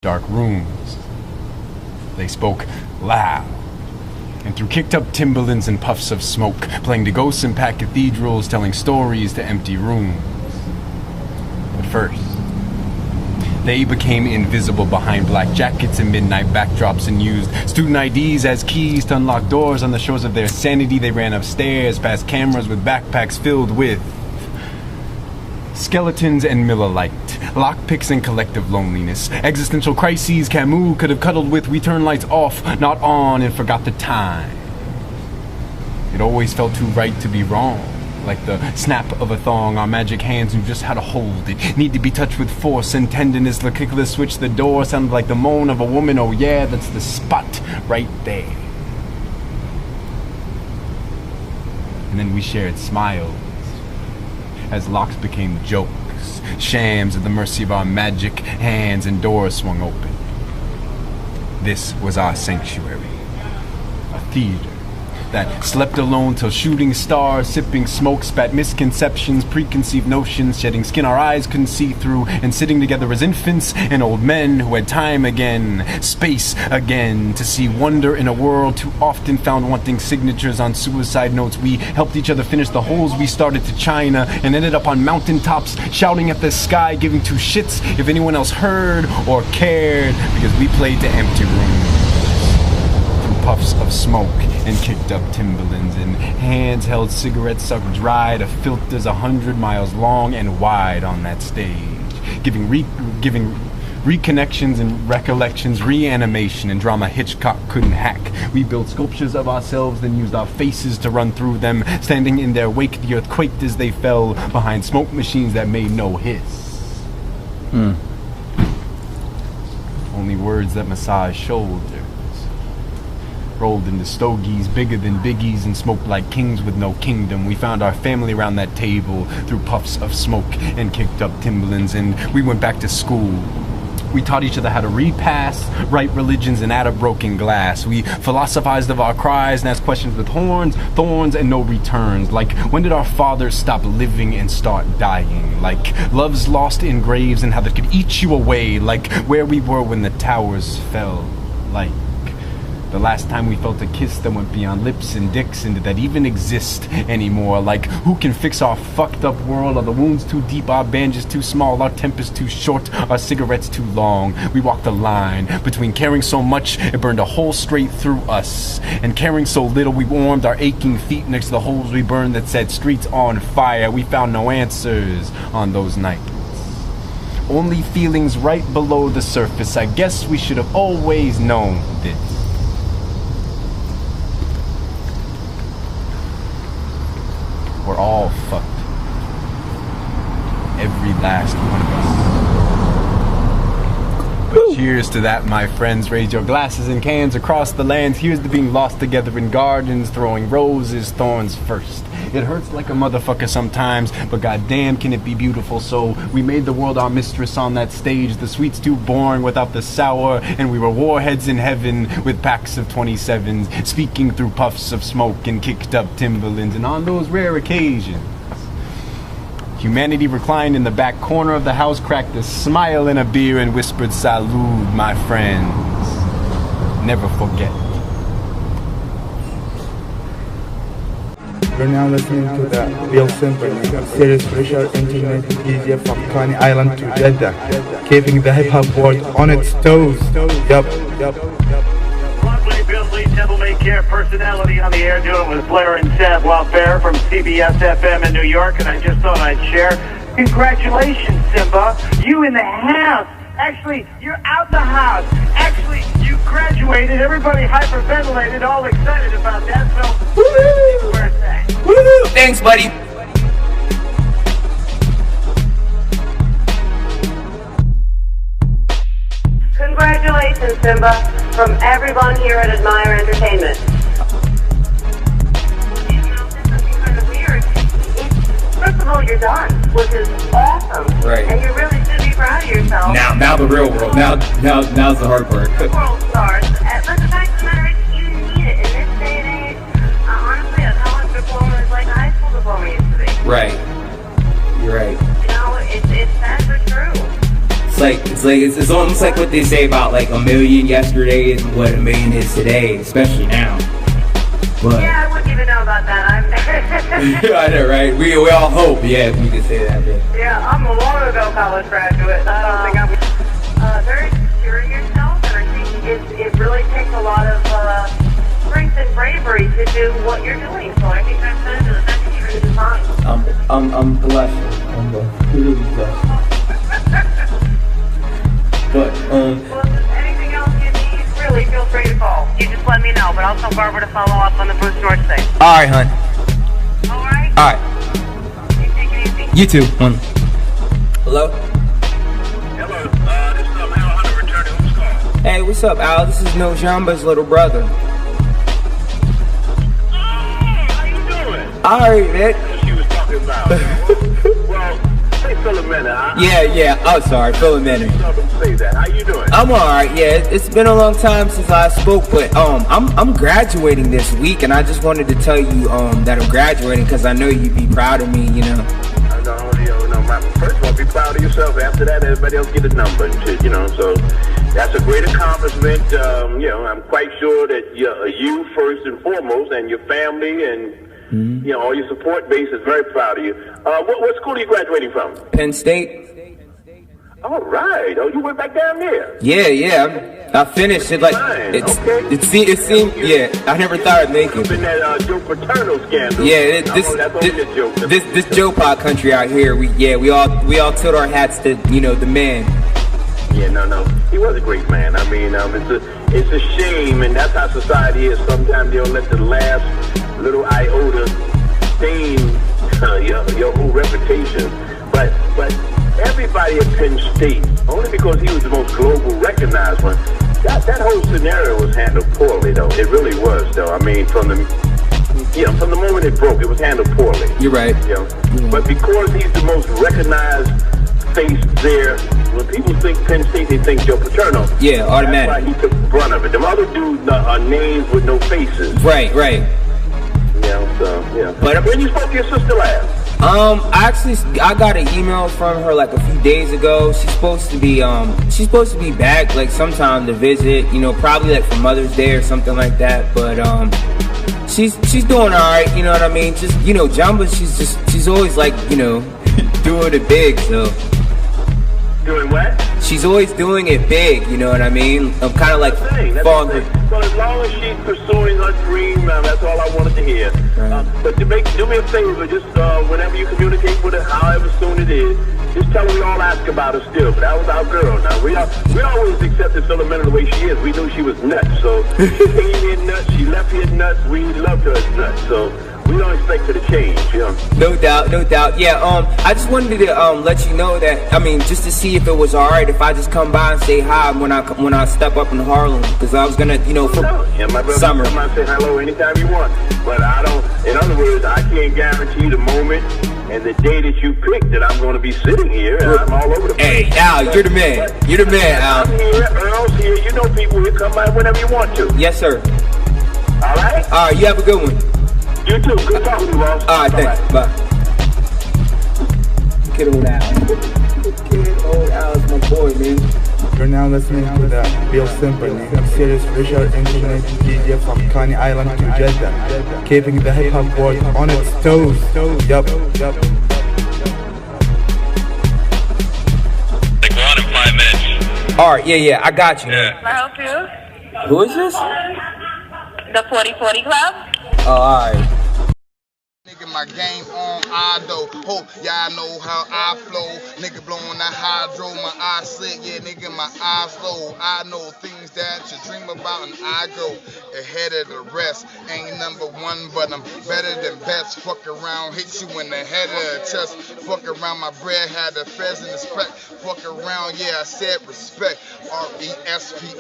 dark rooms. They spoke loud, and through kicked-up timberlands and puffs of smoke, playing to ghosts in packed cathedrals, telling stories to empty rooms. But first, they became invisible behind black jackets and midnight backdrops and used student IDs as keys to unlock doors. On the shores of their sanity, they ran upstairs past cameras with backpacks filled with skeletons and Miller Lite, lockpicks and collective loneliness, existential crises Camus could have cuddled with. We turned lights off, not on, and forgot the time. It always felt too right to be wrong, like the snap of a thong. Our magic hands knew just how to hold it, need to be touched with force and tenderness. The click of the switch, the door sounded like the moan of a woman. Oh yeah, that's the spot right there. And then we shared smiles as locks became jokes, shams at the mercy of our magic hands, and doors swung open. This was our sanctuary, a theater that slept alone till shooting stars, sipping smoke, spat misconceptions, preconceived notions, shedding skin our eyes couldn't see through, and sitting together as infants and old men who had time again, space again, to see wonder in a world too often found wanting signatures on suicide notes. We helped each other finish the holes we started to China, and ended up on mountaintops, shouting at the sky, giving two shits if anyone else heard or cared, because we played to empty rooms. Puffs of smoke and kicked up timberlands, and hands held cigarettes sucked dry to filters 100 miles long and wide on that stage, giving recollections and recollections, reanimation and drama Hitchcock couldn't hack. We built sculptures of ourselves, then used our faces to run through them, standing in their wake. The earth quaked as they fell behind smoke machines that made no hiss. Only words that massage shoulders, rolled into stogies bigger than biggies, and smoked like kings with no kingdom. We found our family around that table through puffs of smoke and kicked up timberlands, and we went back to school. We taught each other how to read past, write religions, and add a broken glass. We philosophized of our cries and asked questions with horns, thorns, and no returns. Like, when did our fathers stop living and start dying? Like, loves lost in graves and how they could eat you away. Like, where we were when the towers fell. Like, the last time we felt a kiss that went beyond lips and dicks, and did that even exist anymore? Like, who can fix our fucked up world? Are the wounds too deep, our bandages too small, our tempers too short, our cigarettes too long? We walked a line between caring so much it burned a hole straight through us, and caring so little we warmed our aching feet next to the holes we burned that said streets on fire. We found no answers on those nights, only feelings right below the surface. I guess we should have always known this. We're all fucked. Every last one of us. But cheers to that, my friends. Raise your glasses and cans across the lands. Here's to being lost together in gardens, throwing roses, thorns first. It hurts like a motherfucker sometimes, but goddamn can it be beautiful. So we made the world our mistress on that stage. The sweet's too boring without the sour, and we were warheads in heaven with packs of 27s, speaking through puffs of smoke and kicked up timberlands. And on those rare occasions, humanity reclined in the back corner of the house, cracked a smile and a beer, and whispered, "Salud, my friends. Never forget." You're now listening to the Real Symphony, a series feature internet DJ from Coney Island to Jeddah, keeping the hip-hop world on its toes. Yup. Lovely Billy, Devil May Care personality on the air, doing with Blair and Savoir Faire from CBS FM in New York, and I just thought I'd share. Congratulations, Simba. You in the house. Actually, you're out the house. Actually, you graduated. Everybody hyperventilated, all excited about that. So, where's that? Woo! Thanks, buddy. Congratulations, Simba, from everyone here at Admire Entertainment. First of all, you're done, which is awesome. Right. And you really should be proud of yourself. Now the real world. Now's the hard part. World stars. But the fact of the matter is, you need it in this day and age. Honestly, a college diploma is like a high school diploma used to be. Right. You're right. You know, it's sad but true. It's it's almost like what they say about like a million yesterday is what a million is today, especially now. But Yeah, I wouldn't even know about that. I know, right? We all hope, yeah, if we could say that. Yeah, I'm a long ago college graduate. I don't think I'm very secure in yourself, and I think it really takes a lot of strength and bravery to do what you're doing. So I think that's good, and the fact that you're doing fine. I'm blessed. I'm really blessed. But Well, if there's anything else you need, really feel free to call. You just let me know, but I'll tell Barbara to follow up on the Bruce North thing. all right, hun. All right? All right. You take it easy. You too. Hello. Hello, this is Al Hunter returning. Who's calling? Hey, what's up, Al? This is No Jamba's little brother. How you doing? All right, man. She was talking about. Well, say Philomena. Yeah. Oh, sorry, Philomena. Say that. How you doing? I'm alright, yeah. It's been a long time since I spoke, but I'm graduating this week, and I just wanted to tell you that I'm graduating because I know you'd be proud of me, you know. First of all, be proud of yourself. After that, everybody else get a number and shit, you know. So that's a great accomplishment. You know, I'm quite sure that you first and foremost, and your family, and you know, all your support base is very proud of you. What school are you graduating from? Penn State. All right. Oh, you went back down there. Yeah. I finished it like it seemed. Yeah, I never thought I'd make it. In that Joe Paterno scandal. Yeah, that's only a joke. this Joe Pod country out here. We all tilt our hats to the man. Yeah, no. He was a great man. I mean, it's a shame, and that's how society is. Sometimes they'll let the last little iota stain your whole reputation. But everybody at Penn State, only because he was the most global recognized one, that whole scenario was handled poorly, though. It really was, though. I mean, from the moment it broke, it was handled poorly. You're right. You know? But because he's the most recognized face there, when people think Penn State, they think Joe Paterno. Yeah, automatic. That's why he took the brunt of it. Them other dudes are names with no faces. Right. You know, so, yeah. But when you spoke to your sister last? I got an email from her like a few days ago. She's supposed to be back like sometime to visit, you know, probably like for Mother's Day or something like that. But she's doing all right, you know what I mean? Just, you know, Jamba, she's always like, you know, doing it big, so. Doing what? She's always doing it big, you know what I mean? I'm kind of like falling. So as long as she's pursuing her dream, that's all I wanted to hear. Right. But do me a favor, just whenever you communicate with her, however soon it is, just tell her we all ask about her still. But that was our girl. Now we always accepted Philomena the way she is. We knew she was nuts, so she came here nuts. She left here nuts. We loved her as nuts. So we don't expect her to change, you know. No doubt. Yeah, I just wanted to let you know that, I mean, just to see if it was alright if I just come by and say hi when I step up in Harlem, because I was gonna, you know, for yeah, my brother, summer. Come out and say hello anytime you want. But I don't, in other words, I can't guarantee the moment and the day that you pick that I'm gonna be sitting here and I'm all over the place. Hey, Al, you're the man. You're the man, Al. I'm here, Earl's here, you know people here, come by whenever you want to. Yes, sir. Alright? Alright, you have a good one. You too. Good talking to you, boss. Alright, thanks. Bye. Kid old Al. Kid old Al is my boy, man. You're now listening to the Bill Symphony, a serious racial internet DJ from Coney Island to Jeddah, keeping the hip-hop world on its toes. Yup. Like one in 5 minutes. Alright, yeah, I got you. Yeah. Can I help you? Who is this? The 4040 Club? Oh, alright. Nigga, my game on Ido. Hope y'all know how I flow. Nigga blowing that hydro, my eyes slit. Yeah, nigga, my eyes low. I know things that you dream about, and I go ahead of the rest. Ain't number one, but I'm better than best. Fuck around, hit you in the head of the chest. Fuck around, my bread had the fez in the spec. Fuck around, yeah, I said respect. RESPECT,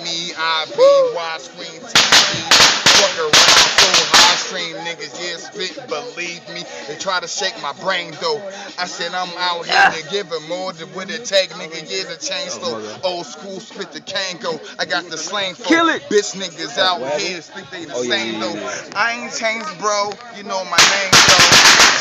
me, IBY, screen TV. Fuck around, so high stream niggas, yeah, spit, believe me. They try to shake my brain though. I said I'm out here to give it more than what it take, nigga. Yeah, the chain slow. Old school spit the Kango. I got the slang for Kill it. bitch niggas out here think they the same though. I ain't changed, bro. You know my name though.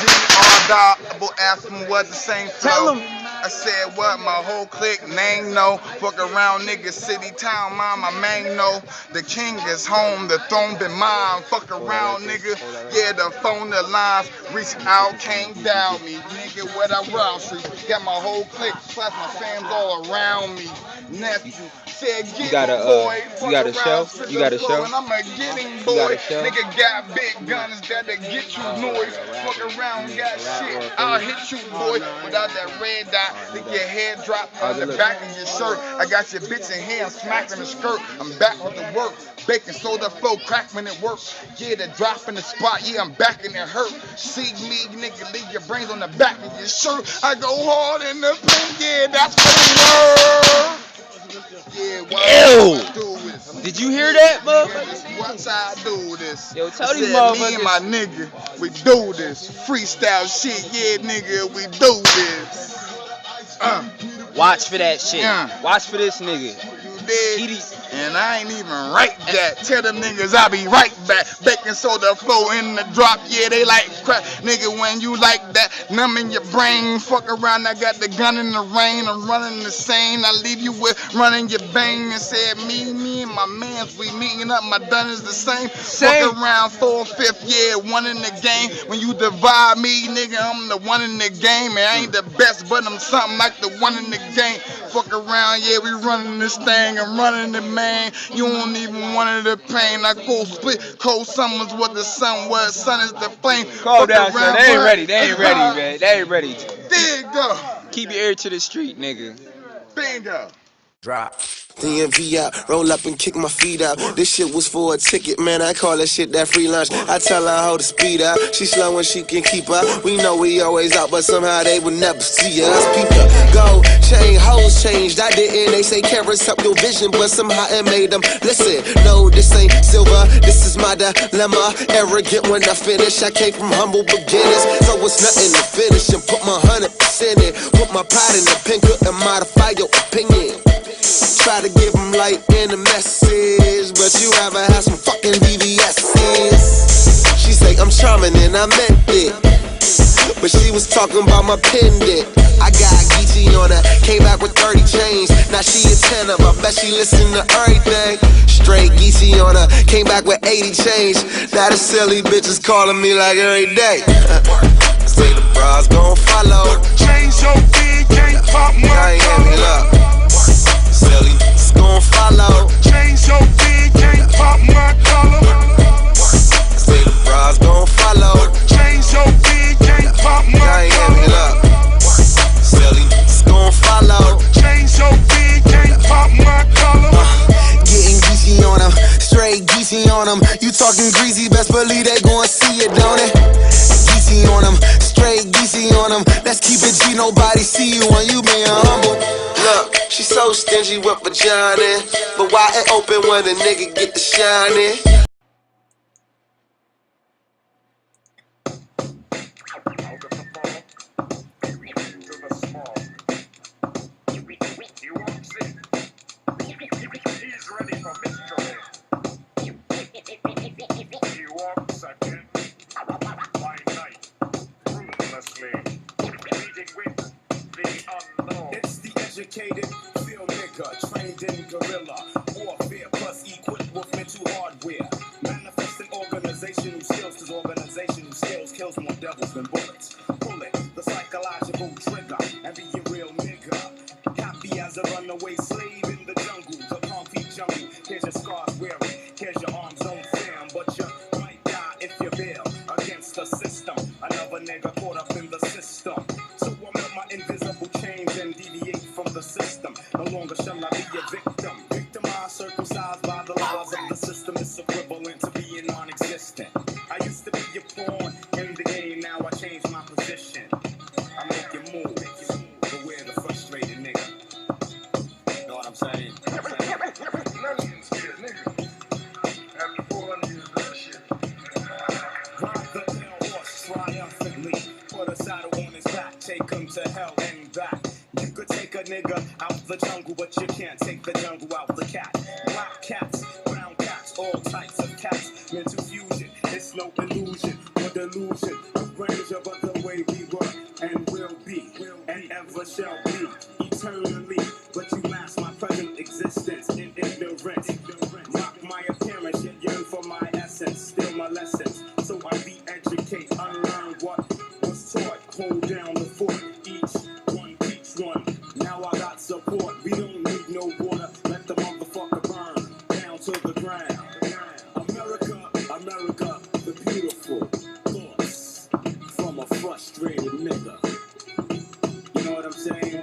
GR double ask me what the same flow. Tell 'em. I said what? My whole clique name no. Fuck around nigga, city, town, mom, my man know. The king is home, the throne been mine. Fuck around nigga, yeah, the phone, the lines. Reach out, came down me. Nigga, what I round street. Got my whole clique, plus my fams all around me. Nephew. You got a show? You got a show? And I'm a getting boy. Nigga got big guns that'll get you noise. Fuck around, got shit. I'll hit you, boy. Without that red dot, think your head drop on the back of your shirt. I got your bitch in here, I'm smacking the skirt. I'm back with the work. Baking soda flow, crack when it works. Yeah, the drop in the spot, yeah, I'm back and it hurt. See me, nigga, leave your brains on the back of your shirt. I go hard in the paint, yeah, that's what it works. Yeah, ew! Did you hear that, motherfucker? Watch how I do this. Yo, tell these motherfuckers. Me and my nigga, we do this. Freestyle shit, yeah, nigga, we do this. Watch for that shit. Watch for this nigga. You did? And I ain't even write that. Tell them niggas I be right back. Baking soda flow in the drop. Yeah, they like crap. Nigga, when you like that, numb in your brain. Fuck around, I got the gun in the rain. I'm running the same. I leave you with running your bang. And said me and my mans, we meeting up. My done is the same. Fuck around 4/5, yeah, one in the game. When you divide me, nigga, I'm the one in the game. And I ain't the best, but I'm something like the one in the game. Fuck around, yeah, we running this thing. I'm running the man. You don't even want the pain. I go split cold summers what the sun was. Sun is the flame. Calm down, son. They ain't ready. They ain't ready, man. They ain't ready. There you go. Keep your ear to the street, nigga. Bingo. Drop. DMV out, roll up and kick my feet out. This shit was for a ticket, man. I call that shit that free lunch. I tell her how to speed out. She slow when she can keep up. We know we always out, but somehow they would never see us. People go chain, hoes changed. I didn't. They say carrots up your vision, but somehow it made them listen. No, this ain't silver. This is my dilemma. Arrogant when I finish. I came from humble beginners, so it's nothing to finish and put my 100% in. Put my pride in the pen, couldn't modify your opinion. Try to give them light in the message, but you ever had some fucking VVS's. She say I'm charming and I meant it, but she was talking about my pendant. I got Geechee on her, came back with 30 chains. Now she a 10 of, I bet she listen to everything. Straight Geechee on her, came back with 80 chains. Now the silly bitches calling me like every day. Say the bras gon' follow. Change your beat, can't pop my collar. Silly, it's gon' follow. Change your beat, can't pop my collar. Say the bras gon' follow. Change your beat, can't pop my collar. Silly, it's gon' follow. Change your beat, can't pop my collar. Getting Geechee on them, straight Geechee on them. You talking greasy, best believe they gon' see it, don't it? Geechee on them, straight Geechee on them. Let's keep it G, nobody see you when you being humble. Look, she so stingy with vagina, but why it open when a nigga get the shining? Educated, field nigga, trained in guerrilla warfare, plus equipped with mental hardware. Manifesting organizational skills, cause organizational skills kills more devils than bullets. Pull it, the psychological trigger, and be a real nigga. Happy as a runaway slave in the jungle, the concrete jungle. Here's your scars wearing, here's your arms don't fam, but you might die if you bail against the system. Another nigga caught up in the system. So I'm with my invisible chains and deviate from the system. No longer shall I be a victim. Victimized, circumcised by the laws of the system. It's equivalent to being non-existent. I used to be a pawn in the game, now I changed my position. I make you move, beware the frustrated nigga. Know what I'm saying? Ride the tail horse triumphantly. Put a saddle on his back, take him to hell and back. You could take a nigga out the jungle, but you can't take the jungle out the cat. Black cats, brown cats, all types of cats. Mental fusion, it's no illusion or delusion. The range of the way we were and will be and ever shall be. no water, let the motherfucker burn down to the ground. America, the beautiful thoughts from a frustrated nigga. You know what I'm saying?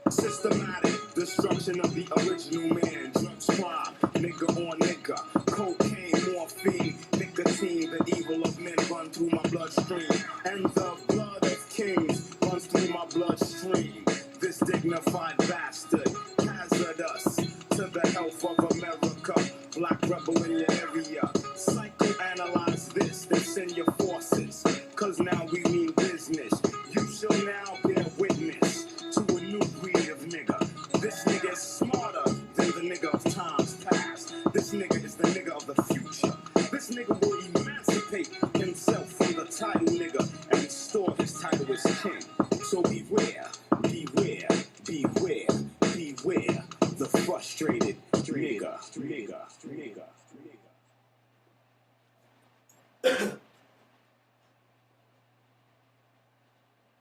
Systematic destruction of the original man. Drugs crime, nigga on nigga. Cocaine, morphine, nicotine. The evil of men run through my bloodstream. And the blood of kings runs through my bloodstream. This dignified bastard hazardous to the health of America. Black rebel in your area. Psychoanalyze this, then send your forces. Cause now we mean business. You shall now bear witness to a new breed of nigga. This nigga is smarter than the nigga of times past. This nigga is the nigga of the future. This nigga will emancipate himself from the title nigga and restore his title as king. So beware, beware, beware, beware the frustrated nigga.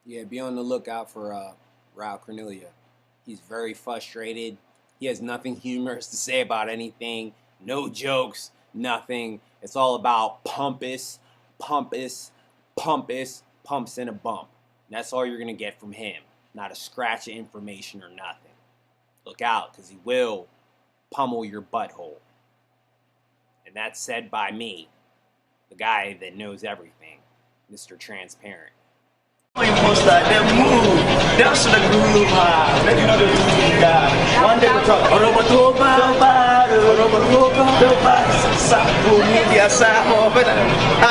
Yeah, be on the lookout for Raul Cornelia. He's very frustrated. He has nothing humorous to say about anything. No jokes, nothing. It's all about pumps and a bump. And that's all you're going to get from him. Not a scratch of information or nothing. Look out, because he will pummel your butthole. And that's said by me, the guy that knows everything, Mr. Transparent. Most like them move, dance to the groove, let you know the groove guy. One day we talk,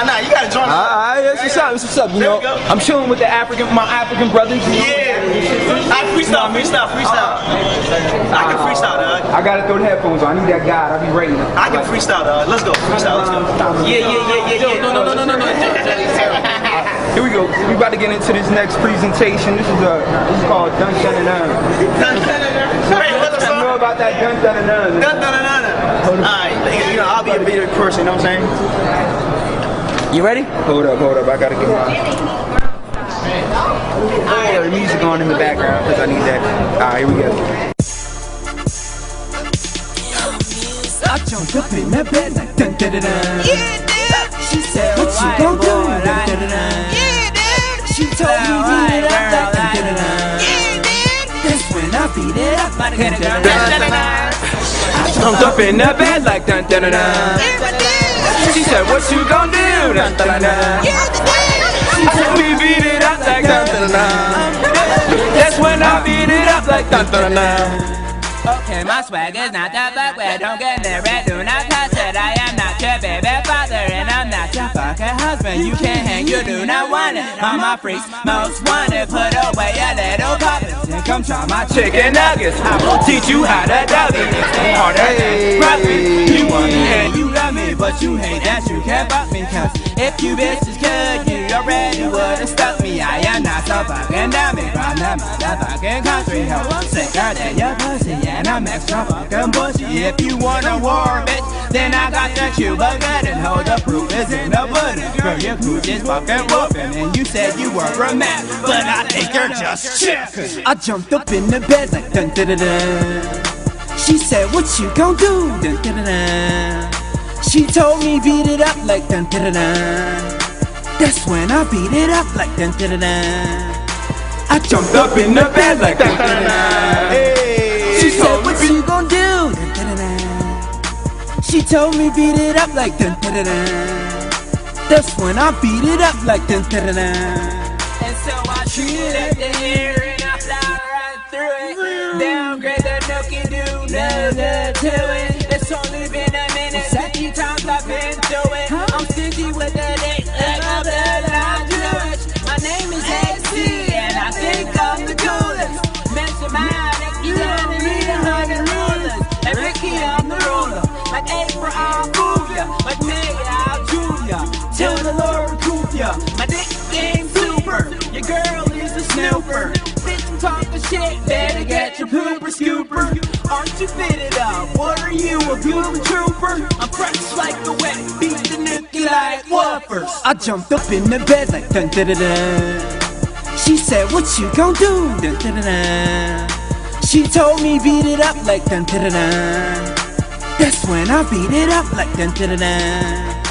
nah, you gotta join us. What's up? You know, I'm chilling with my African brothers. Yeah, I freestyle. I can freestyle, dog. I gotta throw the headphones on. I need that guide. I'll be ready. I can freestyle, dog. Let's go. Freestyle, let's go. Yeah. No. Here we go. We about to get into this next presentation. This is called Dun Dun Dun Dun. Hey, what's up? You know about that Dun Dun Dun Dun? Alright, you know, I'll be a better person, you know what I'm saying? You ready? Hold up. I gotta get my the music on in the background because I need that. Alright, here we go. I jumped up in that bed like dun dun dun dun. She said, what you gon' do? Dun dun dun dun. She told me beat it up like dun dun dun dun. That's when I beat it up like dun dun dun dun. I jumped up in that bed like dun dun dun dun. She said, what you gon' do? Dun dun dun dun. She told me beat it up like dun dun dun. That's when I beat it up like dun dun dun. Okay, my swag is not that backward. Don't get near it, do not touch it. I am not your baby father, and I'm not your fucking husband. You can't hang, you do not want it. I'm my freaks, most wanted. Put away your little puppets and come try my chicken nuggets. I will teach you how to dub it. You want me and you love me, but you hate that you can't fuck me. Cause if you bitches could, you already would've stuck me. I am not so fucking dummy from the motherfucking country. Hell, I'm sicker than your pussy. And I'm extra fucking bushy. If you want a war, bitch, then I got the Cuba gun. And hold the proof is in the pudding. Girl, your cooch is fucking whooping. And you said you were a man, but I think you're just chick. I jumped up in the bed like dun dun dun dun. She said, what you gon' do? Dun dun dun dun. She told me beat it up like dun dun dun dun. That's when I beat it up like dun dun dun dun. I jumped up in the bed like dun dun dun. She said, what you gon' do? Dun, dun, dun, dun. She told me beat it up like dun dun dun dun. That's when I beat it up like dun dun dun dun. And so I treated it the air and I fly right through it. Downgrade the nookie do nothing to it. It's only been a minute, 50 times I've been through it. I'm stingy with the dick like a bloodline Jewish. My name is AC and I think I'm the coolest. Mention my you only need 100 rulers. Like Ricky, I'm the ruler. Like April, I'll move ya. Like May, I'll jewel ya. Till the Lord recoup ya. My dick game super. Your girl is a snooper. Bitch, I'm talking shit. Better get your pooper scooper. Aren't you fit it up? What are you, a good trooper? I'm fresh like the wet, beat the nookie like woofers. I jumped up in the bed like dun dun dun dun. She said, what you gon' do? Dun dun dun dun. She told me beat it up like dun dun dun dun. That's when I beat it up like dun dun dun dun.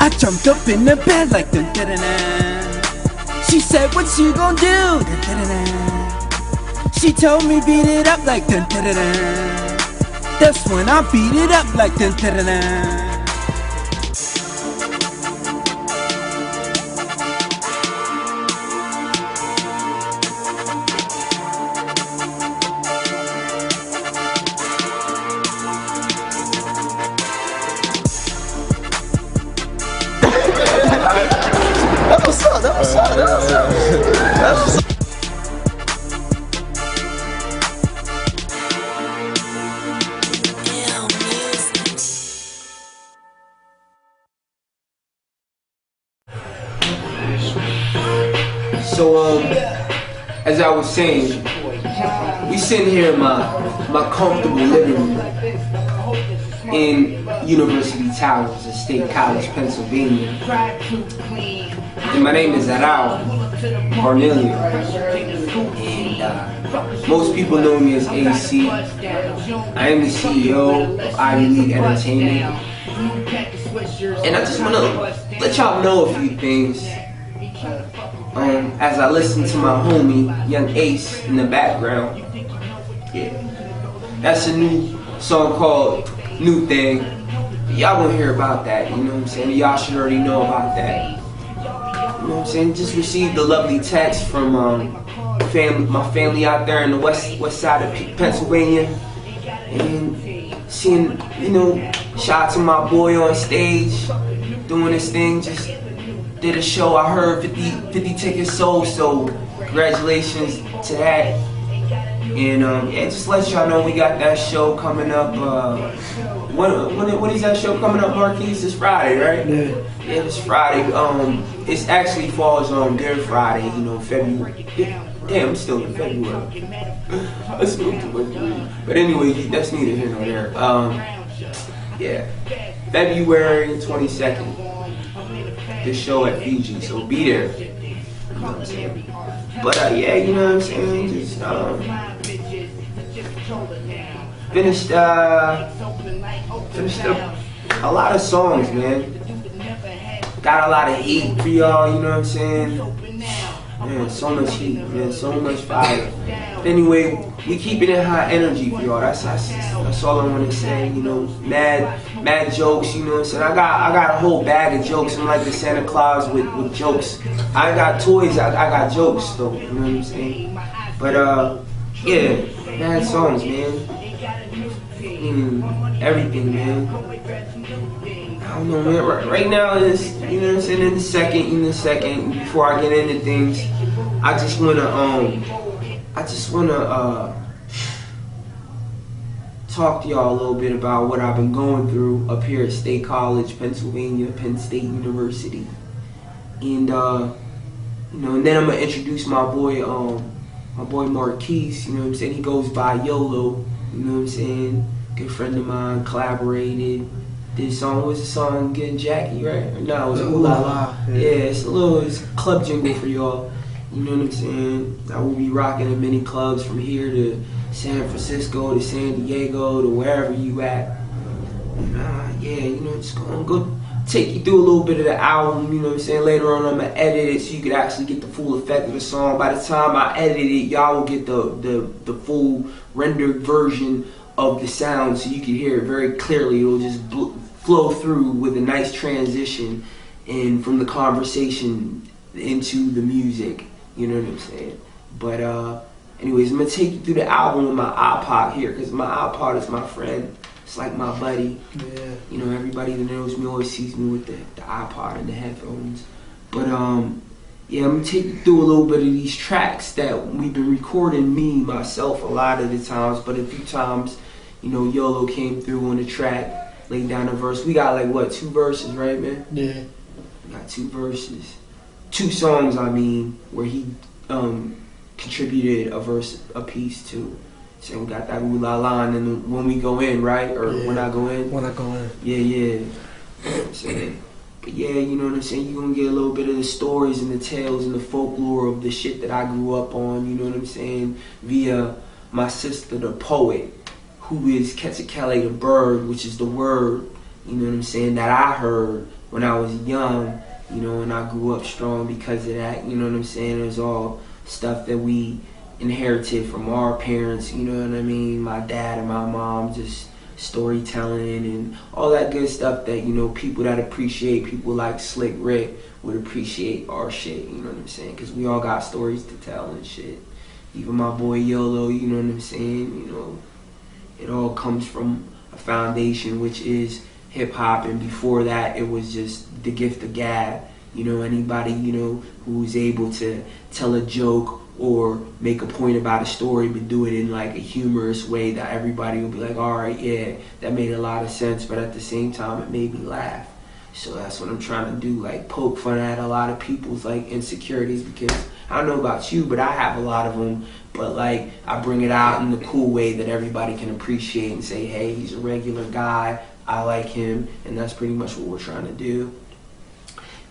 I jumped up in the bed like dun dun dun dun. She said, what you gon' do? Dun dun dun dun. She told me beat it up like dun dun dun dun. That's when I beat it up like dun dun dun dun. So, as I was saying, we sitting here in my comfortable living room in University Towers, at State College, Pennsylvania. And my name is Arao Cornelio. And most people know me as AC. I am the CEO of Ivy League Entertainment. And I just want to let y'all know a few things. As I listen to my homie, Young Ace, in the background. Yeah. That's a new song called New Thing. Y'all gonna hear about that, you know what I'm saying? Y'all should already know about that. You know what I'm saying? Just received a lovely text from my family out there in the west side of Pennsylvania. And seeing, you know, shout out to my boy on stage, doing his thing, just did a show. I heard 50 tickets sold, so congratulations to that. And yeah, just let y'all know we got that show coming up. When is that show coming up, Marquise? This Friday, right? Yeah, this Friday. It actually falls on Good Friday, you know, February. Damn, I'm still in February. I still too much read. But anyway, that's neither here nor there. Yeah, February 22nd. This show at Fiji, so be there. You know what I'm saying? But yeah, you know what I'm saying? Just finished a lot of songs, man. Got a lot of heat for y'all, you know what I'm saying? Man, so much heat, man, so much fire. Anyway, we keeping it high energy for y'all. That's all I want to say. You know, mad jokes. You know what I'm saying? I got a whole bag of jokes. I'm like the Santa Claus with jokes. I ain't got toys. I got jokes though. You know what I'm saying? But yeah, mad songs, man. Everything, man. I don't know, man. Right now is, you know what I'm saying, in the second, before I get into things, I just wanna talk to y'all a little bit about what I've been going through up here at State College, Pennsylvania, Penn State University. And you know, and then I'm gonna introduce my boy Marquise, you know what I'm saying? He goes by YOLO, you know what I'm saying? Good friend of mine, collaborated. This song was a song Getting Jackie, right? No, it was Ooh La La. Yeah, it's a club jingle for y'all. You know what I'm saying? I will be rocking in many clubs from here to San Francisco to San Diego to wherever you at. And, yeah, you know, just gonna go take you through a little bit of the album. You know what I'm saying? Later on, I'm gonna edit it so you could actually get the full effect of the song. By the time I edit it, y'all will get the full rendered version of the sound, so you can hear it very clearly. It'll just flow through with a nice transition and from the conversation into the music. You know what I'm saying? But anyways, I'm gonna take you through the album with my iPod here, because my iPod is my friend. It's like my buddy. Yeah. You know, everybody that knows me always sees me with the iPod and the headphones. But yeah, I'm gonna take you through a little bit of these tracks that we've been recording, myself a lot of the times, but a few times, you know, YOLO came through on the track, laid down a verse. We got like, what, 2 verses, right, man? Yeah. We got 2 verses. 2 songs, I mean, where he contributed a verse a piece to. So we got that ooh la la, and then when we go in, right? Or when I go in? When I go in. Yeah, yeah. But yeah, you know what I'm saying? You're gonna get a little bit of the stories and the tales and the folklore of the shit that I grew up on, you know what I'm saying? Via my sister, the poet, who is Quetzalcoatl the bird, which is the word, you know what I'm saying, that I heard when I was young, you know, and I grew up strong because of that, you know what I'm saying? It was all stuff that we inherited from our parents, you know what I mean? My dad and my mom, just storytelling and all that good stuff that, you know, people that appreciate people like Slick Rick would appreciate our shit, you know what I'm saying? Because we all got stories to tell and shit. Even my boy YOLO, you know what I'm saying? You know, it all comes from a foundation, which is hip-hop, and before that it was just the gift of gab. You know, anybody, you know, who's able to tell a joke or make a point about a story but do it in like a humorous way that everybody will be like, all right, yeah, that made a lot of sense, but at the same time it made me laugh. So that's what I'm trying to do, like poke fun at a lot of people's like insecurities, because I don't know about you, but I have a lot of them, but like I bring it out in the cool way that everybody can appreciate and say, hey, he's a regular guy, I like him, and that's pretty much what we're trying to do.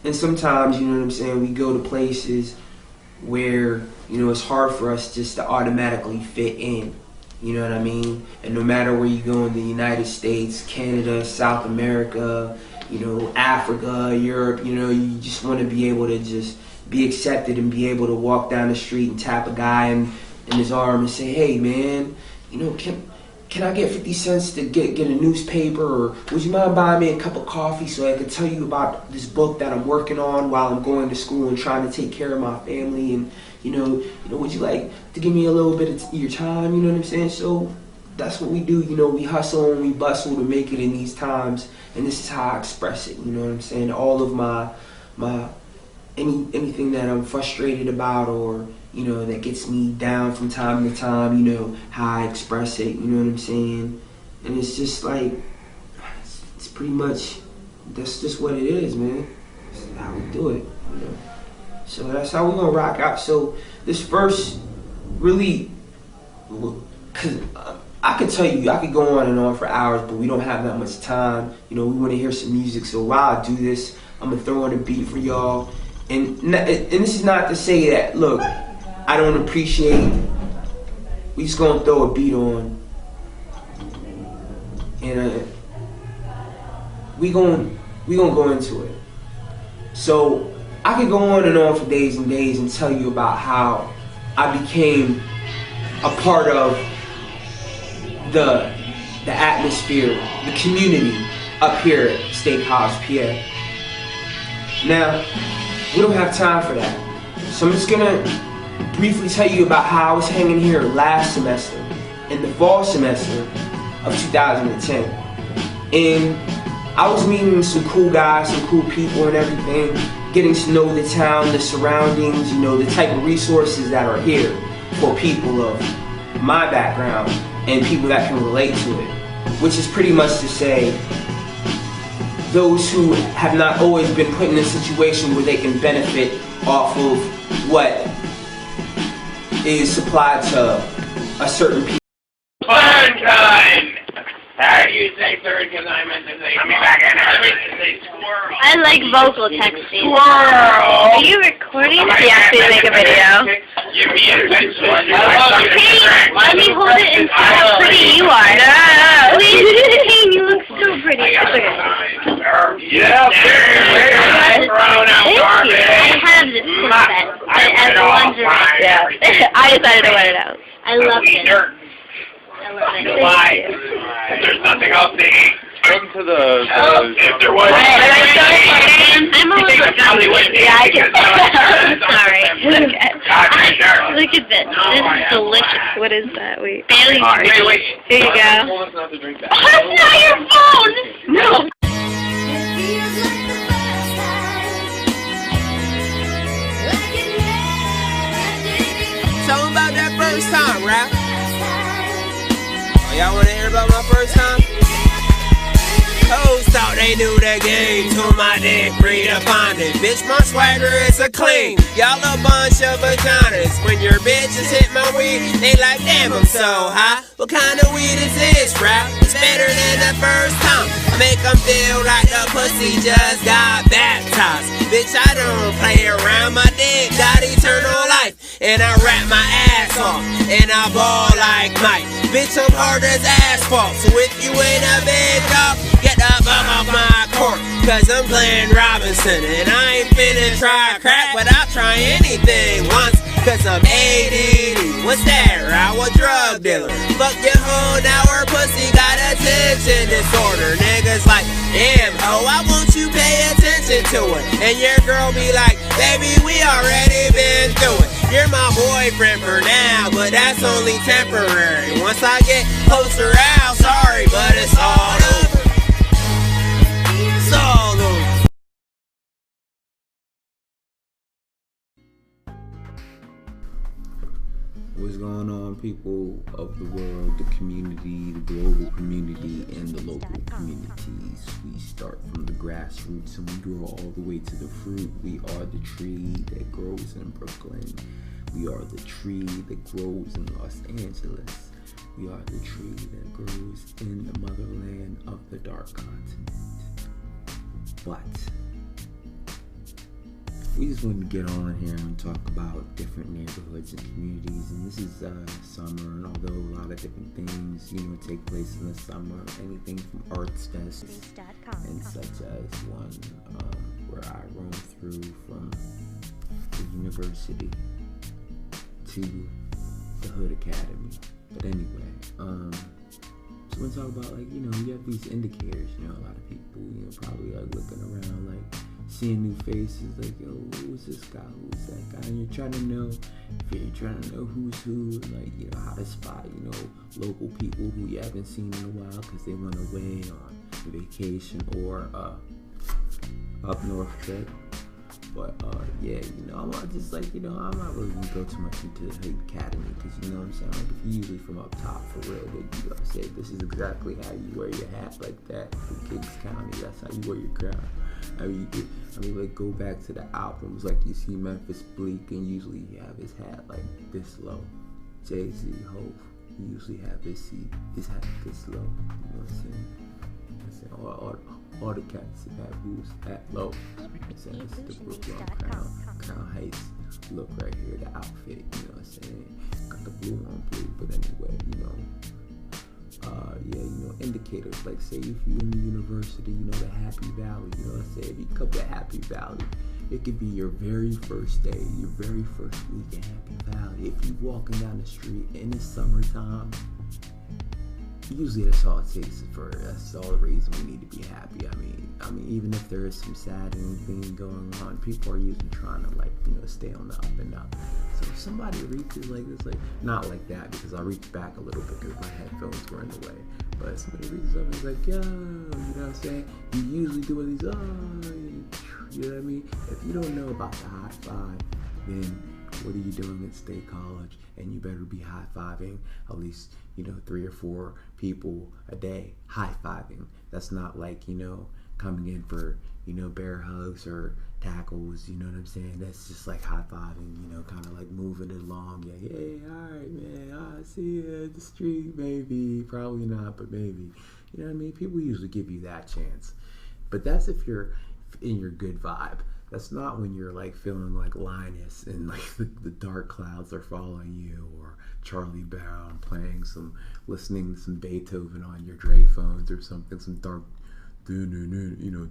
And sometimes, you know what I'm saying, we go to places where, you know, it's hard for us just to automatically fit in, you know what I mean? And no matter where you go in the United States, Canada, South America, you know, Africa, Europe, you know, you just want to be able to just be accepted and be able to walk down the street and tap a guy in his arm and say, hey man, you know, can I get 50 cents to get a newspaper, or would you mind buying me a cup of coffee so I could tell you about this book that I'm working on while I'm going to school and trying to take care of my family, and you know, would you like to give me a little bit of your time, you know what I'm saying? So that's what we do, you know, we hustle and we bustle to make it in these times, and this is how I express it, you know what I'm saying? All of my anything that I'm frustrated about, or you know, that gets me down from time to time, you know, how I express it, you know what I'm saying? And it's just like, it's pretty much, that's just what it is, man. That's how we do it, you know? So that's how we're gonna rock out. So this verse really, cause I could tell you, I could go on and on for hours, but we don't have that much time. You know, we wanna hear some music, so while I do this, I'm gonna throw on a beat for y'all. And this is not to say that, look, I don't appreciate, we just gonna throw a beat on, and we gonna go into it. So I could go on and on for days and days and tell you about how I became a part of the atmosphere, the community up here at State College, PA. Now, we don't have time for that, so I'm just gonna briefly tell you about how I was hanging here last semester, in the fall semester of 2010. And I was meeting some cool guys, some cool people and everything, getting to know the town, the surroundings, you know, the type of resources that are here for people of my background and people that can relate to it, which is pretty much to say those who have not always been put in a situation where they can benefit off of what is supplied to a certain people. Third time! How do you say third? Because I meant to say squirrel. I like vocal texting. Squirrel! Are you recording? Yes, we make a video. Give me attention. Hey, let me hold it and see how pretty you are. No. Hey, you look so pretty. It's okay. Yeah, Thank you. I have this set as a lingerie. Yeah. I decided to wear it out. I love it. I love it. Why? There's nothing else to eat. Come to the if there was. I'm a little yeah, I can. Sorry. Okay. Look at this. This is delicious. What is that? Wait. Bailey's Wait. Here you go. told us not to drink that. Oh, that's not your phone! No. Tell them about that first time, rap. Oh, y'all wanna hear about my first time? Cold out they knew the game. To my dick, redefined it. Bitch, my swagger is a clean. Y'all a bunch of vaginas. When your bitches hit my weed, they like, damn, I'm so high. What kind of weed is this, rap? It's better than the first time. I make them feel like the pussy just got baptized. Bitch, I don't play around. My dick got eternal life. And I rap my ass off. And I ball like Mike. Bitch, I'm hard as asphalt. So if you ain't a big dog, get the fuck off my court. Cause I'm playing Robinson. And I ain't finna try crack, but I'll try anything once. Cause I'm ADD. What's that? I'm a drug dealer. Fuck your hoe, now her pussy got attention disorder. Niggas like, damn ho, I want you pay attention to it. And your girl be like, baby, we already been through it. You're my boyfriend for now, but that's only temporary. Once I get closer out, sorry, but it's all over. It's all over. What's going on, people of the world, the community, the global community, and the local communities? We start from the grassroots and we grow all the way to the fruit. We are the tree that grows in Brooklyn. We are the tree that grows in Los Angeles. We are the tree that grows in the motherland of the dark continent. But we just wanted to get on here and talk about different neighborhoods and communities. And this is summer, and although a lot of different things, take place in the summer, anything from arts fest and such as one where I roam through from the university to the Hood Academy. But anyway, so we're talk about you have these indicators. A lot of people probably are looking around seeing new faces, yo, who's this guy, who's that guy, and you're trying to know, who's who, and how to spot, local people who you haven't seen in a while because they went away on vacation or up north trip. But yeah, I'm just I'm not really gonna go too much into the Hood Academy because what I'm saying, if you're usually from up top for real, then you say this is exactly how you wear your hat like that in Kings County. That's how you wear your crown. Go back to the albums, you see Memphis Bleak, and usually he have his hat this low. Jay-Z, Hov, he usually have his hat this low. You know what I'm saying? All the cats have who's hat low. This is the Brooklyn Crown Heights look right here, the outfit. You know what I'm saying? Got the blue on blue, but anyway, indicators, say if you're in the university, the Happy Valley, if you come to Happy Valley, it could be your very first day, your very first week in Happy Valley. If you walking down the street in the summertime, usually that's all it takes that's all the reason we need to be happy. I mean, even if there is some sad thing going on, people are usually trying to stay on the up and up. So if somebody reaches this, not like that, because I reached back a little bit because my headphones were in the way. But somebody reaches up and is like, yo, you know what I'm saying? You usually do these, you know what I mean? If you don't know about the high five, then what are you doing at State College? And you better be high-fiving at least, 3 or 4 people a day. High-fiving. That's not coming in for, bear hugs or tackles, you know what I'm saying? That's just high-fiving, kind of moving it along. Yeah, all right, man, I see you at the street, maybe. Probably not, but maybe. You know what I mean? People usually give you that chance. But that's if you're in your good vibe. That's not when you're feeling like Linus and the dark clouds are following you, or Charlie Brown listening to some Beethoven on your Dre phones or something, some dark,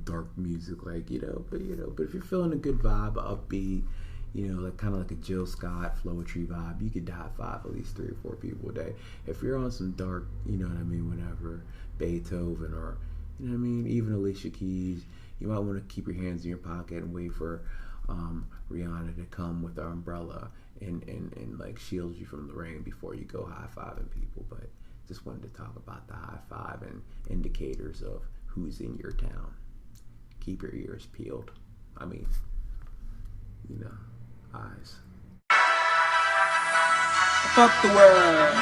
dark music, but if you're feeling a good vibe, upbeat, kind of like a Jill Scott, Floetry vibe, you could high five at least 3 or 4 people a day. If you're on some dark, whatever, Beethoven or, even Alicia Keys, you might want to keep your hands in your pocket and wait for Rihanna to come with her umbrella and shield you from the rain before you go high-fiving people. But just wanted to talk about the high-five and indicators of who's in your town. Keep your ears peeled. Eyes. Fuck the world.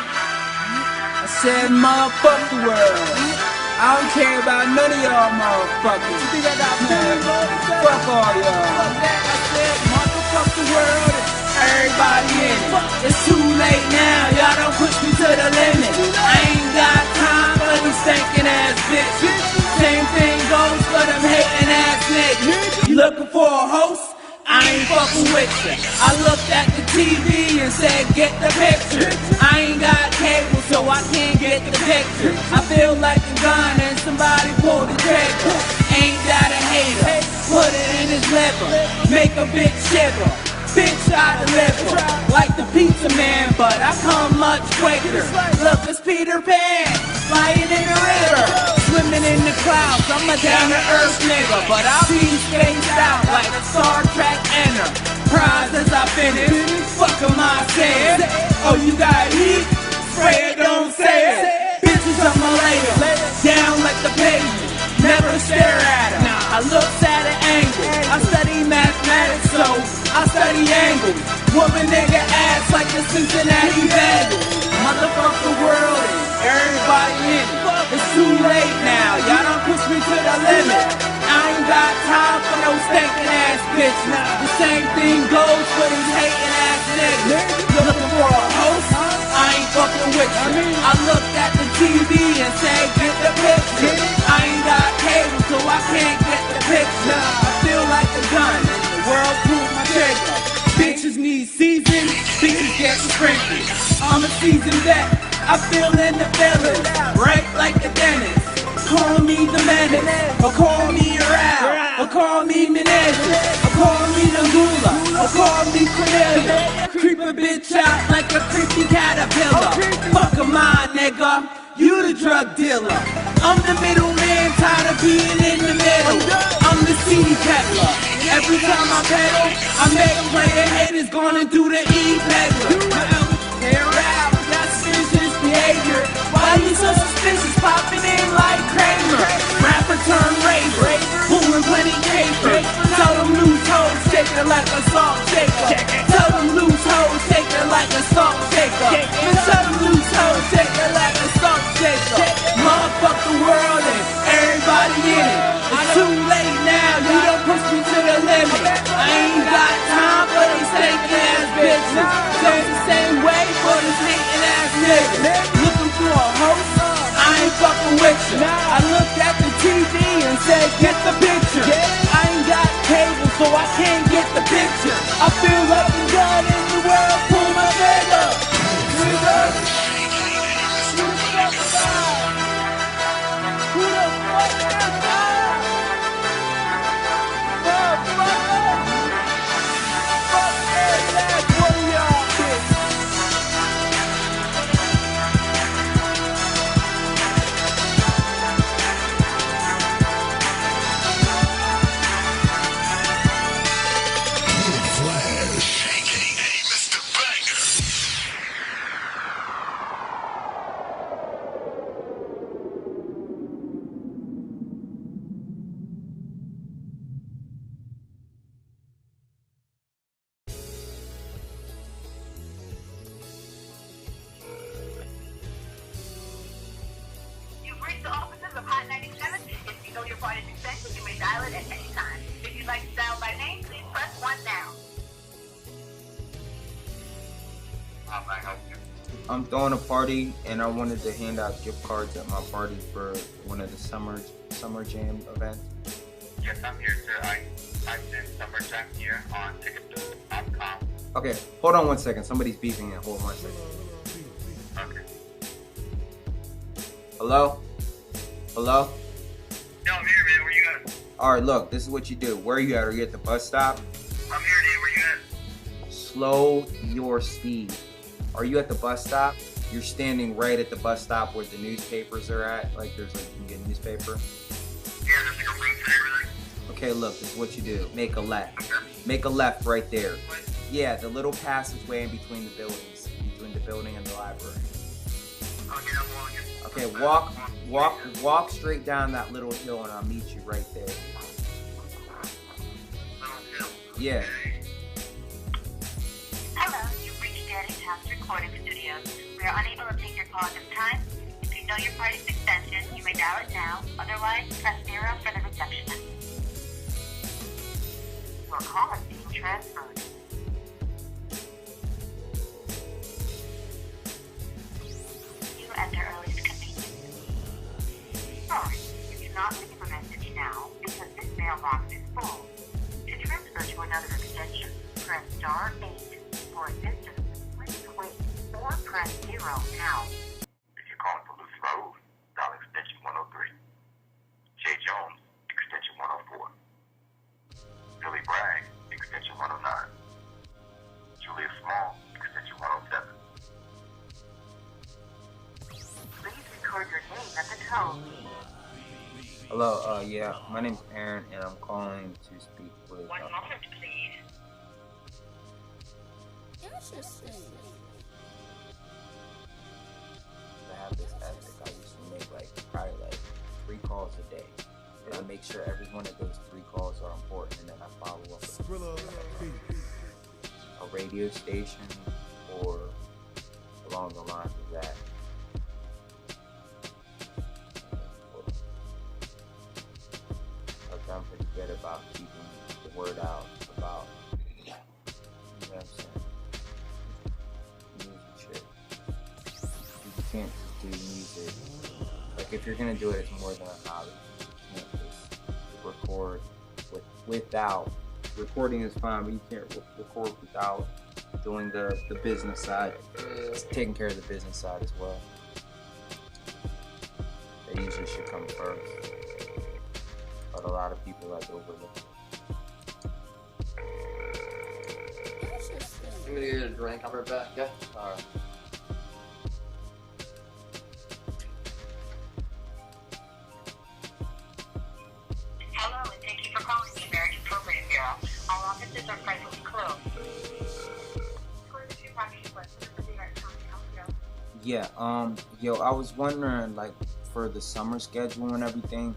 I said, motherfuck the world. I don't care about none of y'all motherfuckers. You think I got man? Fuck all y'all. Fuck that, I said, motherfuck the world and everybody in it. It's too late now, y'all done push me to the limit. I ain't got time for these stinking ass bitches. Same thing goes for them hating ass niggas. You looking for a host? I ain't fucking with you. I looked at the TV and said, get the picture. I ain't got cable, so I can't get the picture. I feel like a gun and somebody pulled the trigger. Ain't that a hater? Put it in his liver. Make a bitch shiver. Bitch, I deliver. Like the pizza man, but I come much quicker. Look, it's Peter Pan. Flying in the river. Swimming in the clouds. I'm a down-to-earth nigga, but I'll be spaced out like a Star Trek Enterprise as I finish. Fuck am I saying? Oh, you got heat? Spray it, don't say it. Bitches, I'ma lay them down like the pavement. Never stare at them. I look at an angle. I study mathematics, so I study angles. Woman nigga ass like the Cincinnati Bengals. Motherfuck the world and everybody in it. It's too late now, y'all done push me to the limit. I ain't got time for no stinking ass bitch. The same thing goes for these hating ass niggas. Looking for a host? I ain't fucking with you. I looked at the TV and said, get the picture. I ain't got cable, so I can't get the picture. I feel like a gun and the world pulled my trigger. Bitches need season, bitches get sprinkled. I'm a seasoned vet. I feel in the feeling, right like a dentist. Call me the menace, or call me Ral, or call me Menezes, or call me the Gula, or call me Cornelia. Creep a bitch out like a creepy caterpillar. Fuck a mind, nigga, you the drug dealer. I'm the middleman, tired of being in the middle. I'm the CD peddler. Every time I pedal, I make player haters gonna do the E-peddler. They're out, that's suspicious behavior. Why you so suspicious, popping in like Kramer? Rapper turn raver, pulling plenty paper. Tell them loose hoes, shake it like a salt shaker. Tell them loose hoes, shake it like a salt shaker. Tell them loose hoes, shake it like a salt shaker. Motherfuck the world and everybody in it. It's too late now, you don't push me to the limit. I ain't got time for these stinking ass bitches. Goes the same way for these hating ass niggas. Looking for a host? I ain't fucking with you. I looked at the TV and said, get the picture. I ain't got cable, so I can't get the picture. I feel like a gun in the world, pull my trigger. Who the fuck is that? Fuck that, what y'all bitch. You've reached the offices of Hot 97. If you know your party's extension, you may dial it at any time. If you'd like to dial by name, please press 1 now. How may I help you? I'm throwing a party and I wanted to hand out gift cards at my party for one of the summer jam events. Yes, I'm here, sir. I typed in Summer Jam here on ticket.com. Okay, hold on 1 second. Somebody's beeping it. Hold on 1 second. Okay. Hello? Hello? Yo, I'm here, man. Where you at? Alright, look, this is what you do. Where are you at? Are you at the bus stop? I'm here, dude. Where you at? Slow your speed. Are you at the bus stop? You're standing right at the bus stop where the newspapers are at. Like there's like, you can get a newspaper. Yeah, there's like a room for everything. Okay, look, this is what you do. Make a left. Make a left right there. Yeah, the little passageway in between the buildings. Between the building and the library. Okay, walk straight down that little hill and I'll meet you right there. Yeah. Hello, you've reached Danny's House Recording Studios. We are unable to take your call at this time. If you know your party's extension, you may dial it now. Otherwise, press 0 for the receptionist. Your call is being transferred. You at their earliest convenience. Sorry, you cannot leave a message now because this mailbox is full. To transfer to another extension, press star 8. For assistance, please wait or press 0 now. If you're calling for Lucy Rose, dial extension 103. Jay Jones, extension 104. Billy Bragg, extension 109. Julia Small, extension 107. Please record your name at the tone. Hello, yeah, my name's Aaron, and I'm calling to speak with... 1 moment, please. I have this ethic. I used to make probably 3 calls a day. And I make sure every one of those 3 calls are important, and then I follow up with a radio station or along the lines of that. I've done pretty good about keeping the word out about, you know what I'm saying, music shit. You can't just do music. Like, if you're gonna do it, it's more than a hobby. You can't just record without. Recording is fine, but you can't record without doing the business side. Taking care of the business side as well. That usually should come first. But a lot of people like overlook it. I'm gonna get a drink, I'll be right back, yeah? Alright. Hello, and thank you for calling the American Program Bureau. All offices are presently closed. Yeah, yo, I was wondering, for the summer schedule and everything,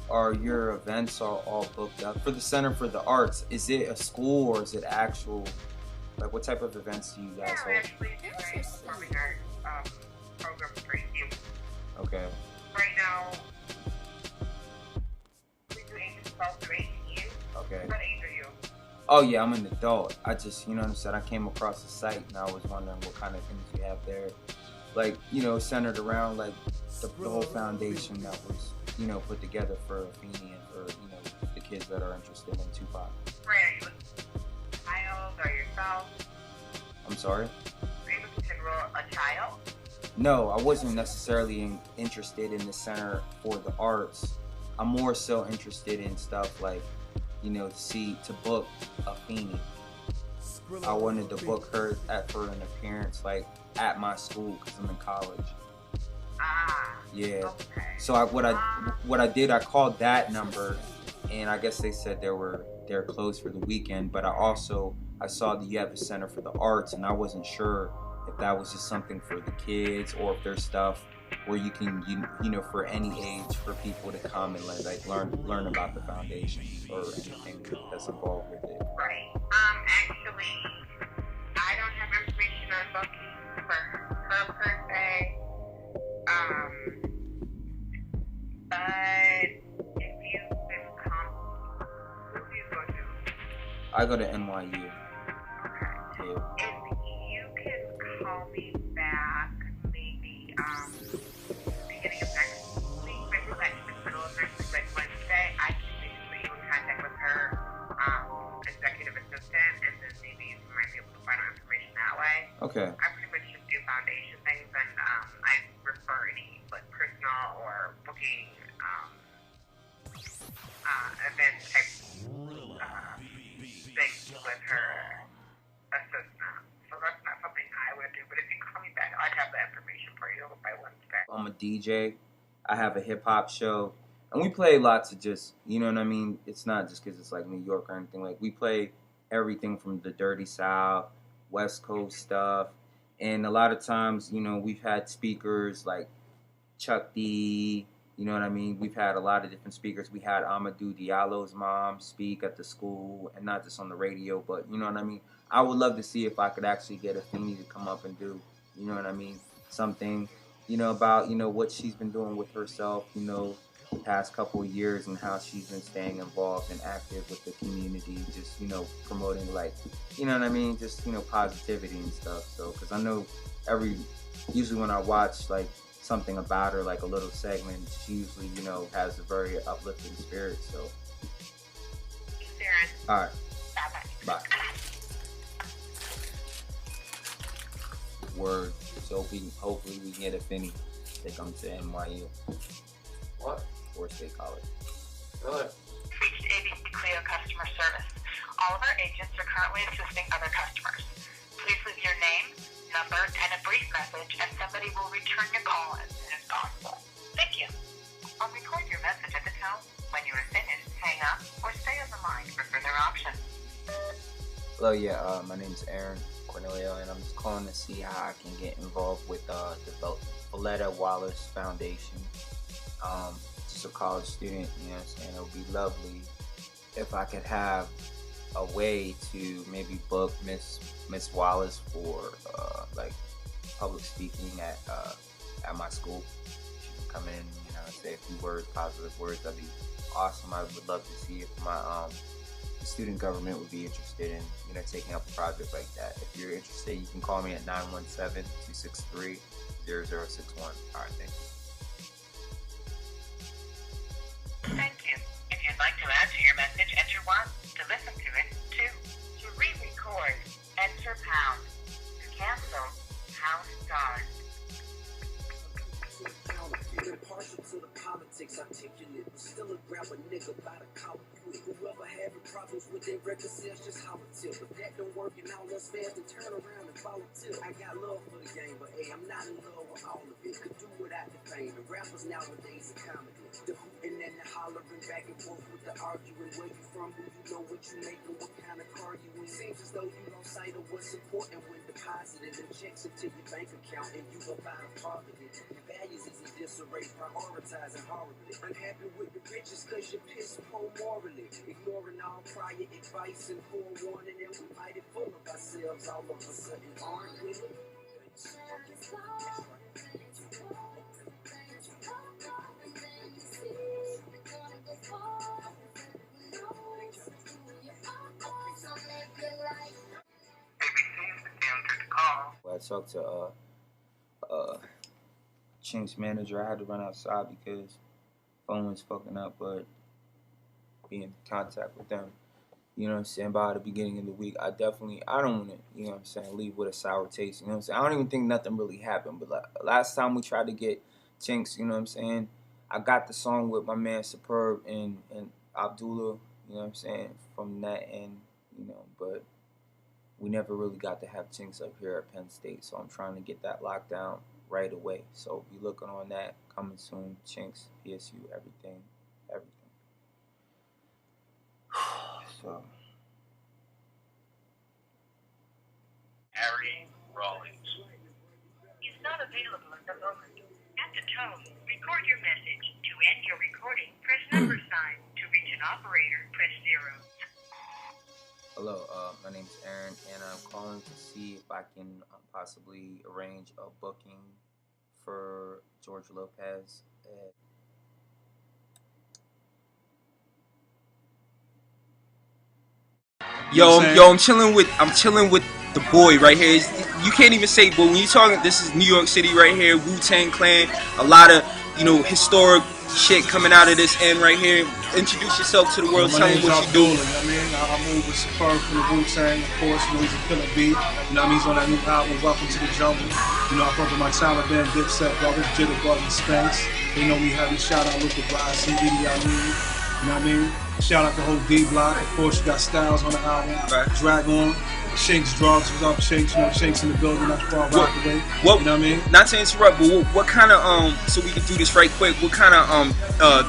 are your events all booked up? For the Center for the Arts, is it a school or is it actual, what type of events do you guys hold? We're actually doing performing arts programs for you. Okay. Right now, we do ages 12 through 18 years. Okay. What age are you? Oh yeah, I'm an adult. I just, you know what I'm saying, I came across the site and I was wondering what kind of things you have there. Centered around, the whole foundation that was, put together for Afeni and for, the kids that are interested in Tupac. Right, are you a child or yourself? I'm sorry? Are you looking to enroll a child? No, I wasn't necessarily interested in the Center for the Arts. I'm more so interested in stuff to book Afeni. I wanted to book her for an appearance, at my school, because I'm in college. Yeah. Okay. So what I did, I called that number, and I guess they said they're closed for the weekend. But I saw that you have a Center for the Arts, and I wasn't sure if that was just something for the kids or if there's stuff where you can for any age for people to come and learn about the foundation or anything that's involved with it. Right. Actually, I don't have information on booking for her per se. But if you can come, who do you go to? I go to NYU. Okay. Yeah. If you can call me back, maybe beginning of next week, maybe middle of next week, Wednesday, I can maybe put you in contact with her executive assistant, and then maybe you might be able to find out information that way. Okay. I pretty much just do foundation things, and I refer any personal or booking event type things with her assistant. So that's not something I would do, but if you call me back, I'd have the information for you by Wednesday. I'm a DJ. I have a hip hop show, and we play lots of just, you know what I mean? It's not just because it's New York or anything. We play everything from the Dirty South, West Coast stuff, and a lot of times, we've had speakers like Chuck D. You know what I mean? We've had a lot of different speakers. We had Amadou Diallo's mom speak at the school, and not just on the radio, but you know what I mean? I would love to see if I could actually get Afeni to come up and do, you know what I mean, something. about, what she's been doing with herself, the past couple of years and how she's been staying involved and active with the community, just, promoting like, just, positivity and stuff. So, because I know usually when I watch like something about her, like a little segment, she usually, has a very uplifting spirit. So, all right, bye. Word. So hopefully we can get a Finney to come to NYU. What? Or State College. Really? Reached ABC Clio customer service. All of our agents are currently assisting other customers. Please leave your name, number, and a brief message, and somebody will return your call as soon as possible. Thank you. I'll record your message at the tone. When you are finished, hang up or stay on the line for further options. Hello, my name's Aaron Cornelio, and I'm just calling to see how I can get involved with the Valletta Wallace Foundation. Just a college student, it would be lovely if I could have a way to maybe book Miss Wallace for like public speaking at my school. She can come in, say a few words, positive words. That'd be awesome. I would love to see if my the student government would be interested in taking up a project like that. If you're interested, you can call me at 917-263-0061. All right, thank you. Thank you. If you'd like to add to your message, enter 1. To listen to it, 2. To re-record, enter pound. To cancel, pound star. Partial to the politics articulate, but still a grab a nigga by the collar quick. Whoever having problems with their record sales, just holler tip. If that don't work, and now let's fast and turn around and follow tip. I got love for the game, but hey, I'm not in love with all of it. Could do without the fame, and rappers nowadays are comedy. The hooting and the hollering back and forth with the arguing. Where you from, who you know, what you making, what kind of car you in. Seems as though you lost sight of what's important when deposited and checks into your bank account and you up out of poverty. Your values is in disarray, prioritizing horribly. Unhappy with the riches cause you're piss poor morally. Ignoring all prior advice and forewarning, and we mighty full of ourselves all of a sudden, aren't we? I talked to Chink's manager. I had to run outside because phone was fucking up, but be in contact with them, by the beginning of the week. I don't want to, leave with a sour taste, I don't even think nothing really happened, but last time we tried to get Chink's, I got the song with my man Superb and Abdullah, from that end, but we never really got to have Chink's up here at Penn State, so I'm trying to get that locked down right away. So be looking on that, coming soon. Chink's, PSU, everything. So. Harry Rawlings is not available at the moment. At the tone, record your message. To end your recording, press number sign. To reach an operator, press 0. Hello, my name's Aaron, and I'm calling to see if I can possibly arrange a booking for George Lopez. I'm chilling with the boy right here. You can't even say, but when you're talking, this is New York City right here, Wu-Tang Clan, a lot of, historic shit coming out of this end right here. Introduce yourself to the world, tell them what you do. I move with Superb from the Wu-Tang, of course, he's a killer beat. He's on that new album, Welcome to the Jungle. I fuck with my Taliban, Dipset brothers, Jitterbug and Spanks. We heavy shout out Luca Brasi, Idi Amin. Shout out the whole D Block. Of course, you got Styles on the album. Right. Dragon, Shanks Drugs. What's up, Shanks? Shanks in the building. That's far away. Not to interrupt, but what kind of so we can do this right quick. What kind of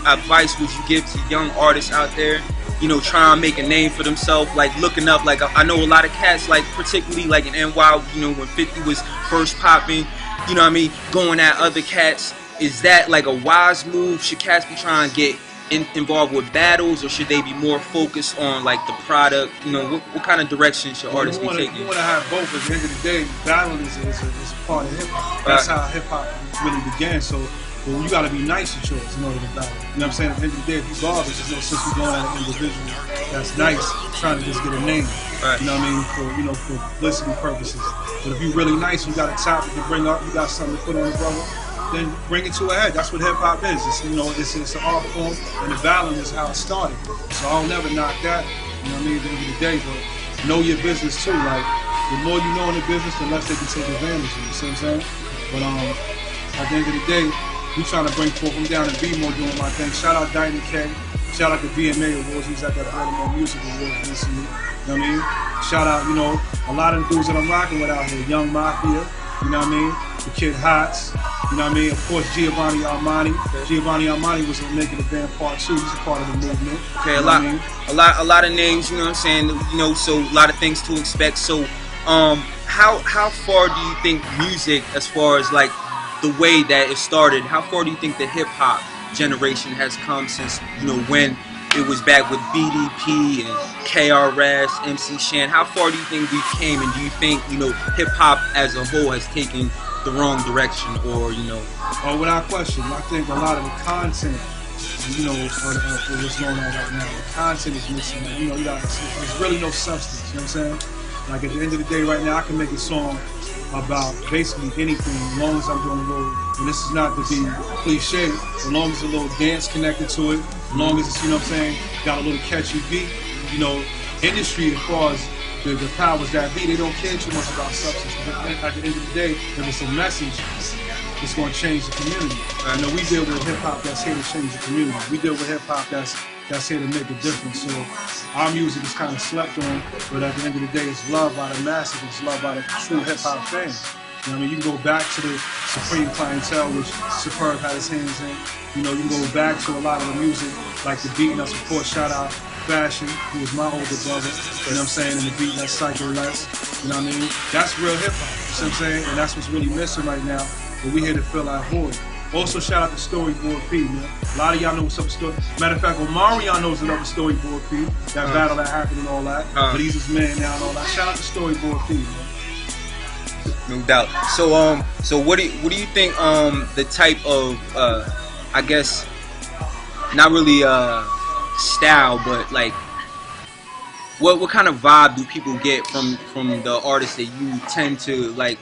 advice would you give to young artists out there? Trying to make a name for themselves, like looking up. Like I know a lot of cats, like particularly like in NY, when 50 was first popping. Going at other cats. Is that like a wise move? Should cats be trying to get involved with battles, or should they be more focused on like the product? You know, what kind of direction should artists be taking? You want to have both. At the end of the day, battling is a part of hip hop. That's how hip hop really began. So you got to be nice with yours in order to battle. You know what I'm saying? At the end of the day, if you garbage, there's no sense you going at an individual that's nice trying to just get a name. You know what I mean? For publicity purposes. But if you really nice, you got a topic to bring up, you got something to put on the brother, then bring it to a head. That's what hip hop is. It's, you know, it's an art form, and the battling is how it started. So I'll never knock that. You know what I mean? At the end of the day, but know your business too. Like the more you know in the business, the less they can take advantage of you. See what I'm saying? But at the end of the day, we trying to bring forth. I'm down in B-More doing my thing. Shout out Dyna K. Shout out to BMA Awards. He's at that Baltimore Music Awards recently. You know what I mean? Shout out, you know, a lot of the dudes that I'm rocking with out here. Young Mafia. You know what I mean? The Kid Hots. You know what I mean? Of course, Giovanni Armani. Giovanni Armani was in Making the Band Part 2. He's a part of the movement. Okay, you know a lot of names. You know what I'm saying? You know, so a lot of things to expect. So, how far do you think music, as far as like the way that it started, how far do you think the hip hop generation has come since, you know, when it was back with BDP and KRS, MC Shan? How far do you think we came, and do you think, you know, hip hop as a whole has taken the wrong direction, or, you know? Oh, without question. I think a lot of the content, you know, for what's going on right now, the content is missing. You know, there's really no substance. You know what I'm saying? Like at the end of the day, right now, I can make a song about basically anything, as long as I'm doing a little, and this is not to be cliche, as long as a little dance connected to it, as long as it's, you know what I'm saying, got a little catchy beat. You know, industry, as far as the powers that be, they don't care too much about substance. But at the end of the day, if it's a message, it's going to change the community. You know, we deal with hip hop that's here to change the community. We deal with hip hop that's here to make a difference. So our music is kind of slept on, but at the end of the day, it's loved by the masses. It's loved by the true hip hop fans. You know what I mean? You can go back to the Supreme Clientele, which Superb had his hands in. You know, you can go back to a lot of the music, like the Beating Us, of course, shout out Fashion, who was my older brother, you know what I'm saying, and the Beating Us Psycho Les, you know what I mean? That's real hip hop, you know what I'm saying? And that's what's really missing right now, but we here to fill that void. Also, shout out to Storyboard P, man. A lot of y'all know what's up with Story. Matter of fact, Omarion knows what's up with Storyboard P, that battle that happened and all that, but he's his man now and all that. Shout out to Storyboard P, man. No doubt. So what do you think the type of I guess not really style, but like what kind of vibe do people get from the artists that you tend to like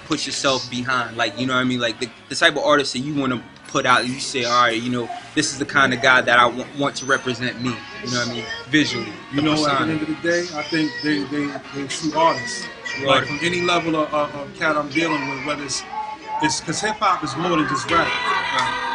put yourself behind? Like, you know what I mean, like the type of artists that you want to put out, you say, all right, you know, this is the kind of guy that I want to represent me, you know what I mean, visually. You know, at the end of the day, I think they're true artists. Like from any level of cat I'm dealing with, whether it's because hip hop is more than just rap.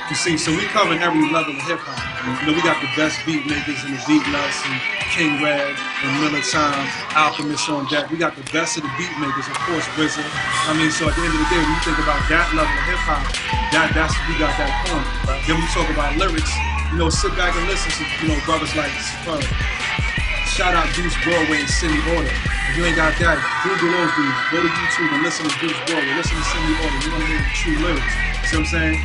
You see, so we cover every level of hip hop. You know, we got the best beat makers and the Beat Nuts and King Red and Miller Time, Alchemist on deck. We got the best of the beat makers, of course, RZA. I mean, so at the end of the day, when you think about that level of hip hop, we got that corner. Then we talk about lyrics. You know, sit back and listen to, you know, brothers like Superb. Shout out Juice Broadway and Cindy Order. If you ain't got that, Google those dudes. Go to YouTube and listen to Juice Broadway. Listen to Cindy Order. You're gonna hear the true lyrics. See what I'm saying?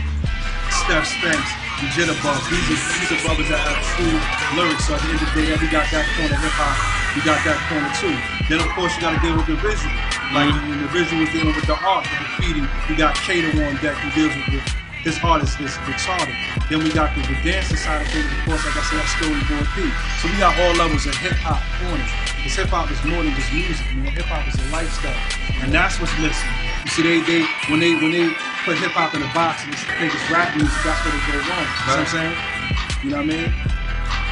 Steph Spence and Jitterbug. These are brothers that have true lyrics. So at the end of the day, we got that corner hip hop. We got that corner too. Then of course you gotta deal with the visual. Like when the visual is dealing with the art, the graffiti. We got Cater on deck who deals with his artist is retarded. Then we got the dancing side of things, of course, like I said, that's Storyboard P. So we got all levels of hip-hop corners. Because hip-hop is more than just music, man. Hip-hop is a lifestyle. And that's what's missing. You see, when they put hip-hop in a box and think it's rap music, that's where they go wrong. You know what I'm saying? You know what I mean?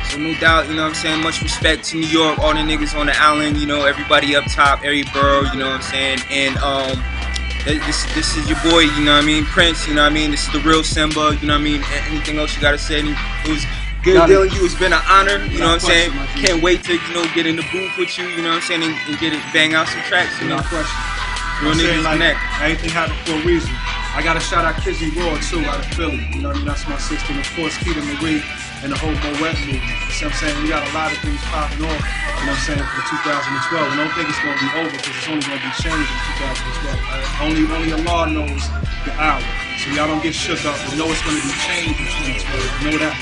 So no doubt, you know what I'm saying, much respect to New York, all the niggas on the island, you know, everybody up top, every borough, you know what I'm saying? And this is your boy, you know what I mean, Prince, you know what I mean, this is the real Simba, you know what I mean, anything else you gotta say? It was good dealing with you, it's been an honor, you know what I'm saying, can't wait to, you know, get in the booth with you, you know what I'm saying, and get it, bang out some tracks, you know. No question. Real niggas connect. Everything happened for a reason. I gotta shout out Kizzy Raw too, out of Philly, you know what I mean, that's my sister, and of course Keita Marie and the whole Moet movement, you see what I'm saying, we got a lot of things popping off, you know what I'm saying, for 2012, and don't think it's gonna be over, because it's only gonna be changed in 2012. Only Allah knows the hour, so y'all don't get shook up, but know it's gonna be changed in 2012, know that.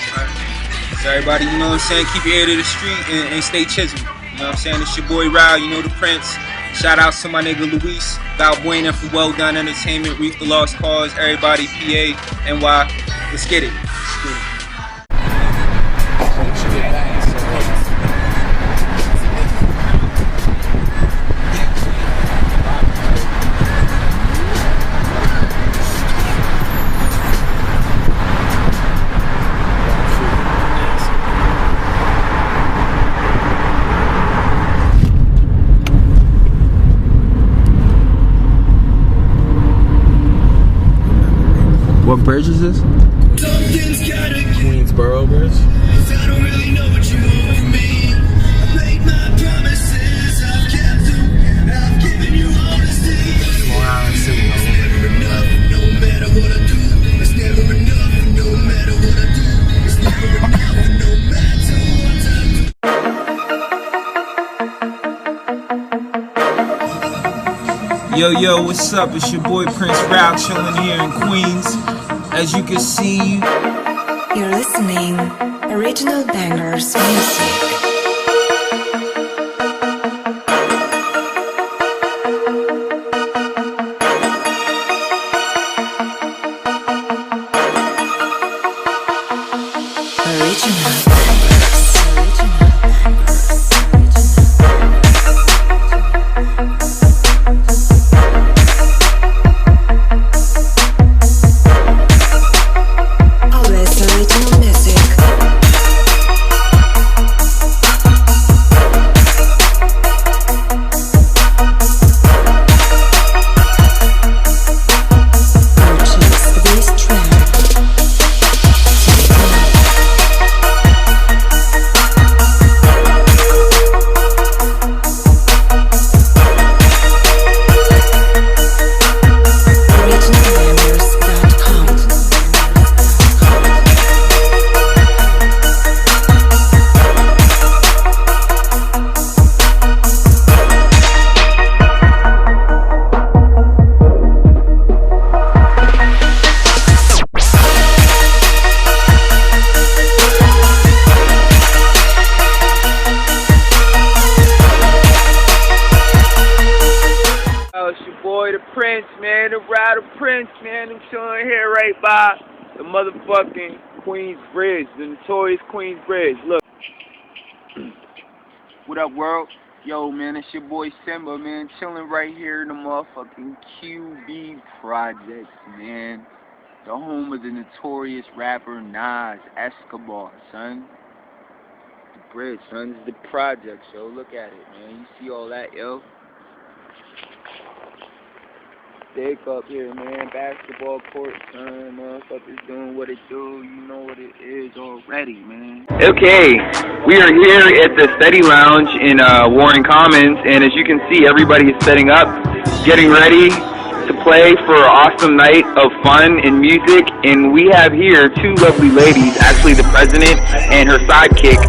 So everybody, you know what I'm saying, keep your ear to the street and stay chiseled. You know what I'm saying? It's your boy Rao, you know the Prince. Shout outs to my nigga Luis, Balbuena from Well Done Entertainment, Reef the Lost Cause, everybody, PA, NY. Let's get it. Let's get it. What bridge is this? Queensboro Bridge. Long Island City. Yo, what's up? It's your boy Prince Rao chilling here in Queens. As you can see, you're listening Original Bangers music. the motherfucking Queens Bridge, the notorious Queens Bridge. Look. What up, world? Yo, man, it's your boy Simba, man, chilling right here in the motherfucking QB Projects, man. The home of the notorious rapper Nas Escobar, son. The bridge, son. This is the projects, yo. Look at it, man. You see all that, yo? Thick up here, man. Basketball court, son. Motherfuckers doing what it do. You know what it is already, man. Okay, we are here at the Steady Lounge in Warren Commons, and as you can see, everybody is setting up, getting ready to play for an awesome night of fun and music. And we have here two lovely ladies, actually the president and her sidekick.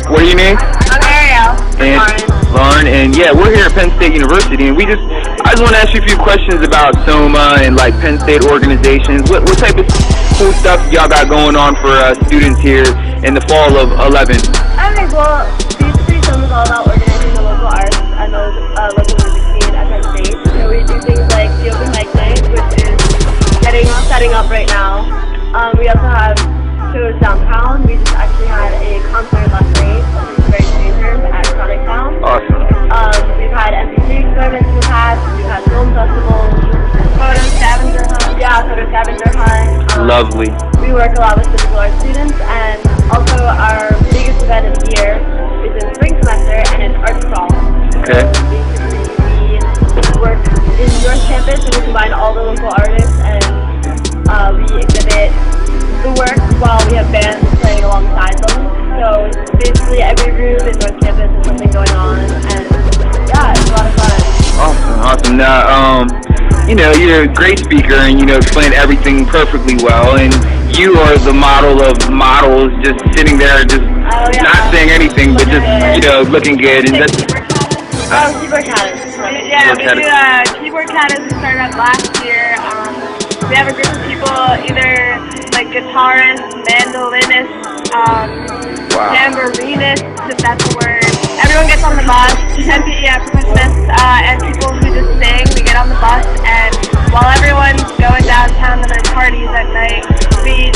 What are your names? I'm Ariel. And Lauren. And yeah, we're here at Penn State University, and I just want to ask you a few questions about SOMA and like Penn State organizations. What type of cool stuff y'all got going on for students here in the fall of 11? I think, well, basically SOMA is all about organizing the local arts and the local music scene at Penn State. So we do things like the open mic night, which is setting up right now. We also have shows downtown. We just actually had a concert last night, which is very dangerous at Chronic Town. Awesome. We've had MP3 experiments in the past. We've had film festivals, photo scavenger hunt. Lovely. We work a lot with physical art students, and also our biggest event of the year is in spring semester, and it's art crawl. Okay. Basically, we work in North Campus, and we combine all the local artists, and we exhibit the work while we have bands playing alongside them. So basically every room in North Campus has something going on, and yeah, it's a lot of fun. Awesome. Now, you're a great speaker, and explain everything perfectly well. And you are the model of models, just sitting there, just not saying anything, but just looking good. And that's Keyboard Caddis. Yeah, we do Keyboard Caddis. We started up last year. We have a group of people, either like guitarists, mandolinists, Tambourinist, if that's a word. Everyone gets on the bus, 10 p.m. for Christmas, and people who just sing, we get on the bus, and while everyone's going downtown to their parties at night, we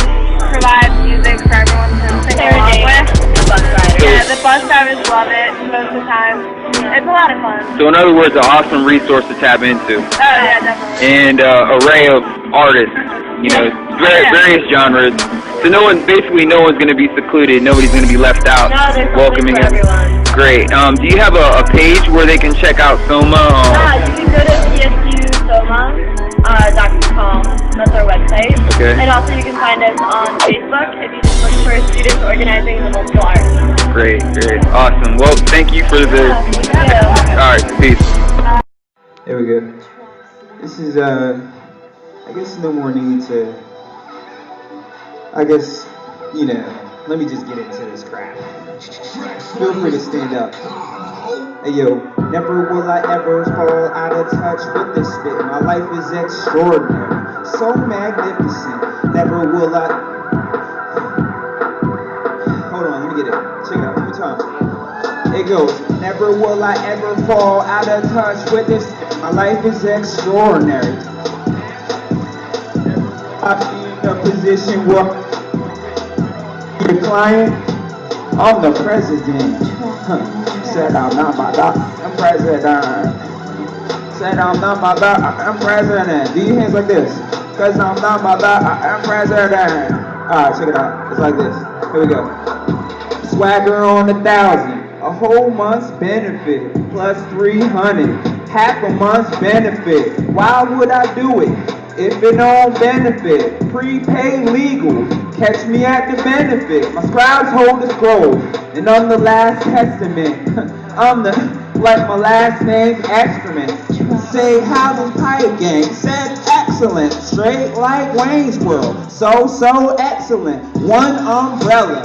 provide music for everyone to sing along with. The bus riders. Yeah, the bus drivers love it most of the time. It's a lot of fun. So in other words, an awesome resource to tap into. Oh yeah, definitely. And array of artists, you know, various genres. So basically no one's going to be secluded. Nobody's going to be left out. No, there's welcoming something for everyone. Great. Do you have a page where they can check out Soma? You can go to psusoma.com. That's our website. Okay. And also you can find us on Facebook if you just look for Students Organizing the Multiple Arts. Great. Awesome. Well, thank you for the... Alright, peace. There we go. This is, I guess no more need to, let me just get into this crap. Feel free to stand up. Hey yo, never will I ever fall out of touch with this spit. My life is extraordinary, so magnificent. Never will I... Hold on, let me get it. Check it out, 2 times. It goes, never will I ever fall out of touch with this. My life is extraordinary. I'll be in a position where the client, I'm the president. Said I'm not my dog, I'm president. Said I'm not my dog, I'm president. Do your hands like this. Cause I'm not my dog, I'm president. Alright, check it out. It's like this. Here we go. Swagger on 1,000. A whole month's benefit, plus 300, half a month's benefit. Why would I do it if it don't benefit? Prepaid legal, catch me at the benefit. My scribes hold the scroll, and I'm the last testament. I'm like my last name's excrement. Say, how's the pipe gang? Said excellent, straight like Wayne's World. So excellent, one umbrella.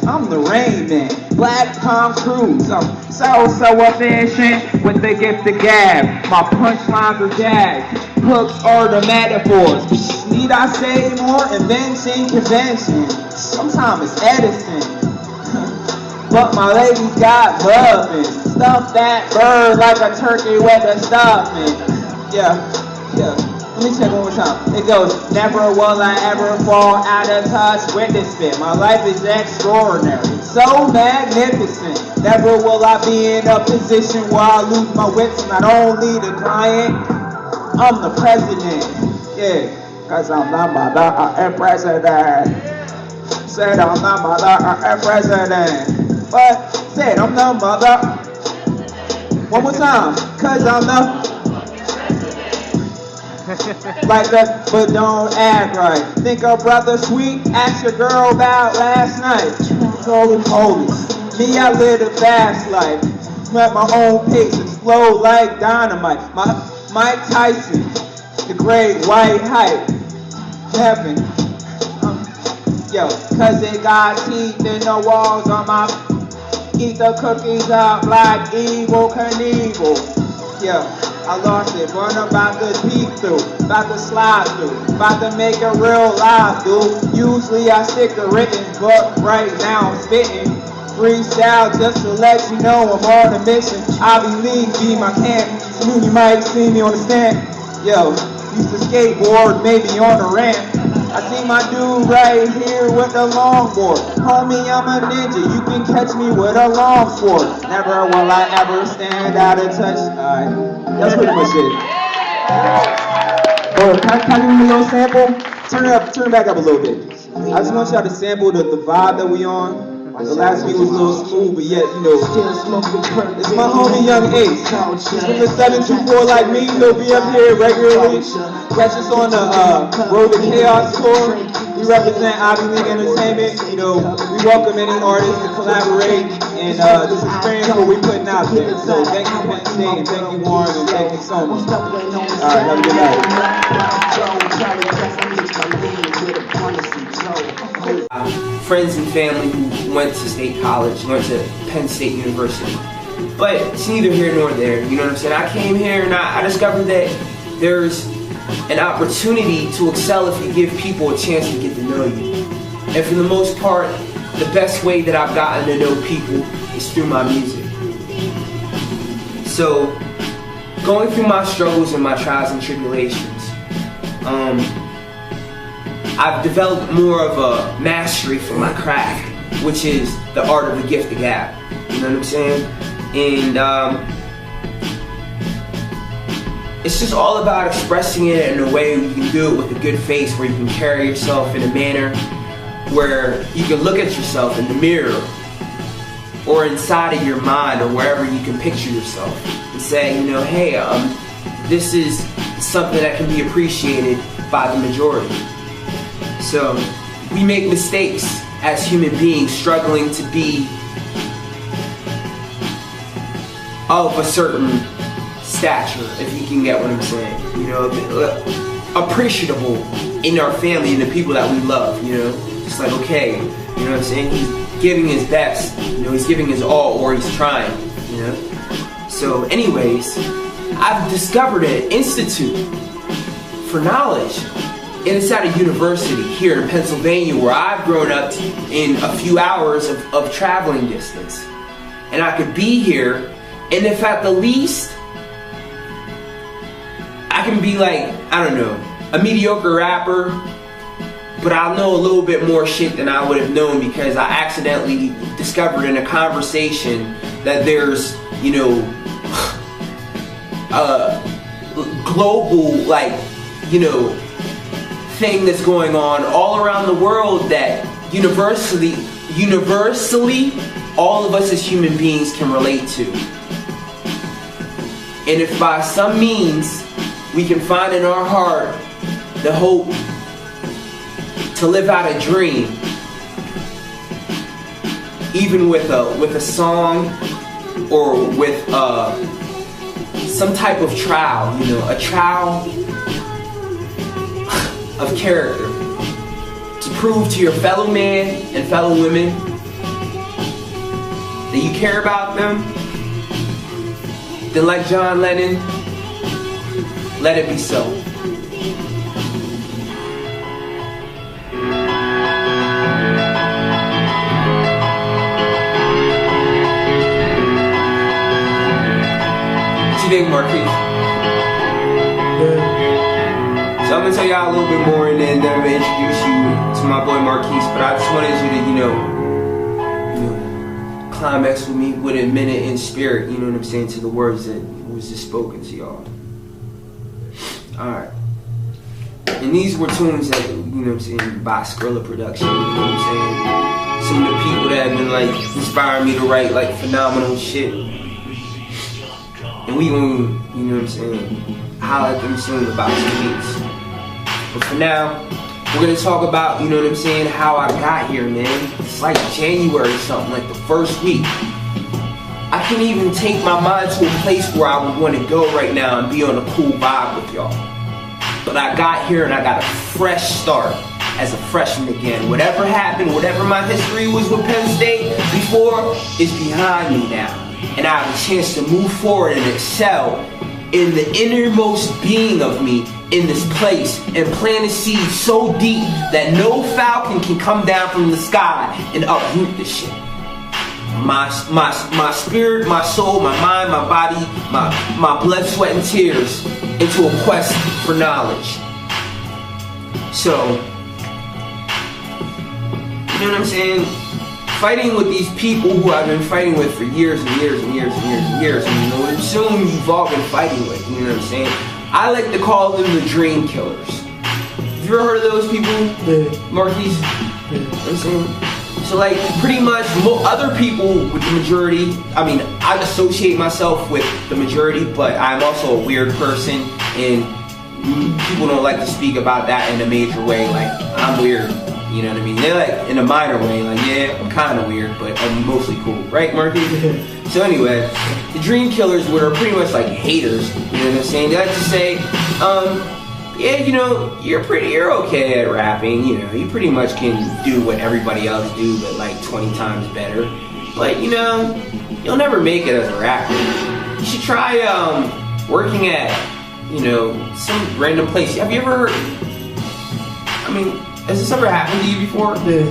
I'm the Rain Man, Black Tom Cruise. I'm so efficient with the gift of gab. My punchlines are gags, hooks are the metaphors. Need I say more? Invention, convention. Sometimes it's Edison, but my lady's got loving. Stuff that bird like a turkey with a stuffing. Yeah. Let me check one more time. It goes, never will I ever fall out of touch with this spit. My life is extraordinary, so magnificent. Never will I be in a position where I lose my wits. Not only the client, I'm the president. Yeah, cause I'm not my dog, I am president. Said I'm not my dog, I am president. But said I'm not my dog. One more time, cause I'm the... like that, but don't act right. Think a brother sweet, ask your girl about last night. Holy, me, I live a fast life. At my own pace, explode like dynamite. Mike Tyson, the great white hype. Heaven, cause it got teeth in the walls on my. Eat the cookies up like Evel Knievel. I lost it, but I'm about to peek through, about to slide through, about to make a real live, dude. Usually I stick to written, but right now I'm spitting. Freestyle just to let you know I'm on a mission. I believe be my camp, soon you might see me on the stand. Used to skateboard, maybe on a ramp. I see my dude right here with the longboard. Homie, I'm a ninja, you can catch me with a long sword. Never will I ever stand out of touch. Alright, that's pretty much it. Can I give you a little sample? Turn it back up a little bit. I just want y'all to sample the vibe that we on. The last beat was a little smooth, but yet, it's my homie Young Ace. He's from the 724 like me, he'll be up here regularly. Catch us on the Road to Chaos tour. We represent Ivy League Entertainment. We welcome any artists to collaborate and just experience what we're putting out there. So thank you, Penn State, and thank you, Warren, and thank you so much. Alright, have a good night. Friends and family who went to State College, went to Penn State University. But it's neither here nor there, you know what I'm saying? I came here and I discovered that there's an opportunity to excel if you give people a chance to get to know you. And for the most part, the best way that I've gotten to know people is through my music. So, going through my struggles and my trials and tribulations, I've developed more of a mastery for my craft, which is the art of the gift of gab. You know what I'm saying? And it's just all about expressing it in a way you can do it with a good face, where you can carry yourself in a manner where you can look at yourself in the mirror or inside of your mind or wherever you can picture yourself and say, you know, hey, this is something that can be appreciated by the majority. So we make mistakes as human beings, struggling to be of a certain stature, if you can get what I'm saying. You know, appreciable in our family and the people that we love, you know. It's like, okay, you know what I'm saying? He's giving his best, you know, he's giving his all, or he's trying, you know. So anyways, I've discovered an institute for knowledge inside a university here in Pennsylvania, where I've grown up in a few hours of traveling distance. And I could be here, and if at the least I can be like, I don't know, a mediocre rapper, but I'll know a little bit more shit than I would have known because I accidentally discovered in a conversation that there's, you know, a global, like, you know, thing that's going on all around the world that universally all of us as human beings can relate to. And if by some means we can find in our heart the hope to live out a dream, even with a song or with some type of trial, you know, a trial of character, to prove to your fellow man and fellow women that you care about them, then like John Lennon, let it be so. What you think, Marquise? So I'm gonna tell y'all a little bit more, and then I'm gonna introduce you to my boy Marquise. But I just wanted you to, you know, climax with me with a minute in spirit. You know what I'm saying, to the words that was just spoken to y'all. All right. And these were tunes that, you know what I'm saying, by Skrilla Production. You know what I'm saying. Some of the people that have been like inspiring me to write like phenomenal shit. And we gonna, you know what I'm saying, highlight them soon about some beats. But for now, we're gonna talk about, you know what I'm saying, how I got here, man. It's like January or something, like the first week. I can't even take my mind to a place where I would want to go right now and be on a cool vibe with y'all. But I got here and I got a fresh start as a freshman again. Whatever happened, whatever my history was with Penn State before is behind me now. And I have a chance to move forward and excel in the innermost being of me in this place and plant a seed so deep that no falcon can come down from the sky and uproot this shit. My spirit, my soul, my mind, my body, my blood, sweat, and tears into a quest for knowledge. So, you know what I'm saying? Fighting with these people who I've been fighting with for years and years and years and years and years, and you know, soon you've all been fighting with, you know what I'm saying? I like to call them the dream killers. Have you ever heard of those people? Marquise? You know what I'm saying? So like, pretty much other people with the majority, I mean, I associate myself with the majority, but I'm also a weird person, and people don't like to speak about that in a major way, like, I'm weird, you know what I mean? They're like, in a minor way, like, yeah, I'm kind of weird, but I'm mostly cool, right, Marquis? So anyway, the dream killers are pretty much like haters, you know what I'm saying? They like to say, yeah, you know, you're okay at rapping, you know, you pretty much can do what everybody else do, but like 20 times better. But, you know, you'll never make it as a rapper. You should try working at, you know, some random place. Have you ever, I mean, has this ever happened to you before? Yeah.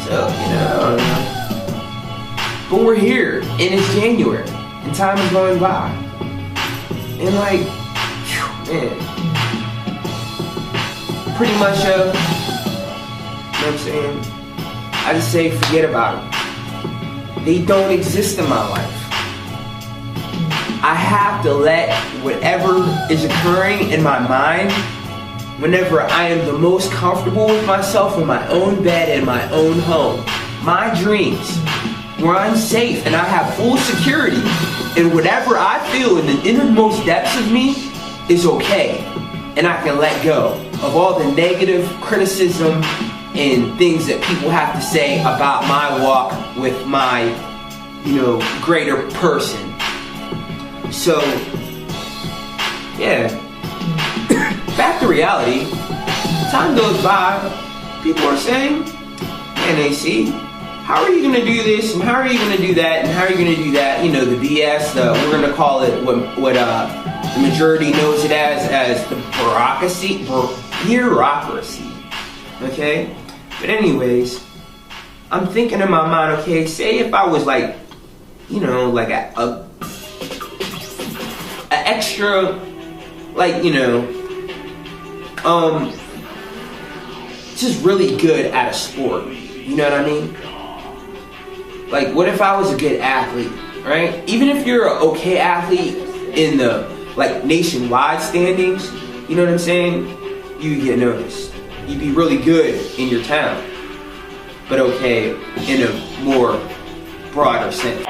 So So, you know, I don't know. But we're here, and it's January, and time is going by. And like, whew, man. Pretty much, you know what I'm saying? I just say forget about them. They don't exist in my life. I have to let whatever is occurring in my mind, whenever I am the most comfortable with myself in my own bed in my own home, my dreams, where I'm safe and I have full security, and whatever I feel in the innermost depths of me is okay, and I can let go of all the negative criticism and things that people have to say about my walk with my, you know, greater person. So, yeah, back to reality. Time goes by, people are saying, man, AC, how are you gonna do this, and how are you gonna do that, and how are you gonna do that? You know, the BS, we're gonna call it what the majority knows it as the bureaucracy, okay? But anyways, I'm thinking in my mind, okay, say if I was like, you know, like a extra, like, you know, just really good at a sport, you know what I mean? Like, what if I was a good athlete, right? Even if you're an okay athlete in the, like, nationwide standings, you know what I'm saying? You get noticed. You'd be really good in your town, but okay in a more broader sense.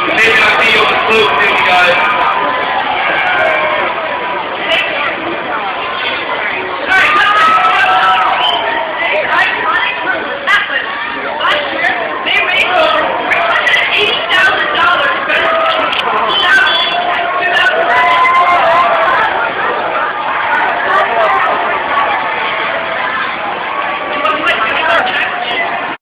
Maybe I'll see you on the float, guys.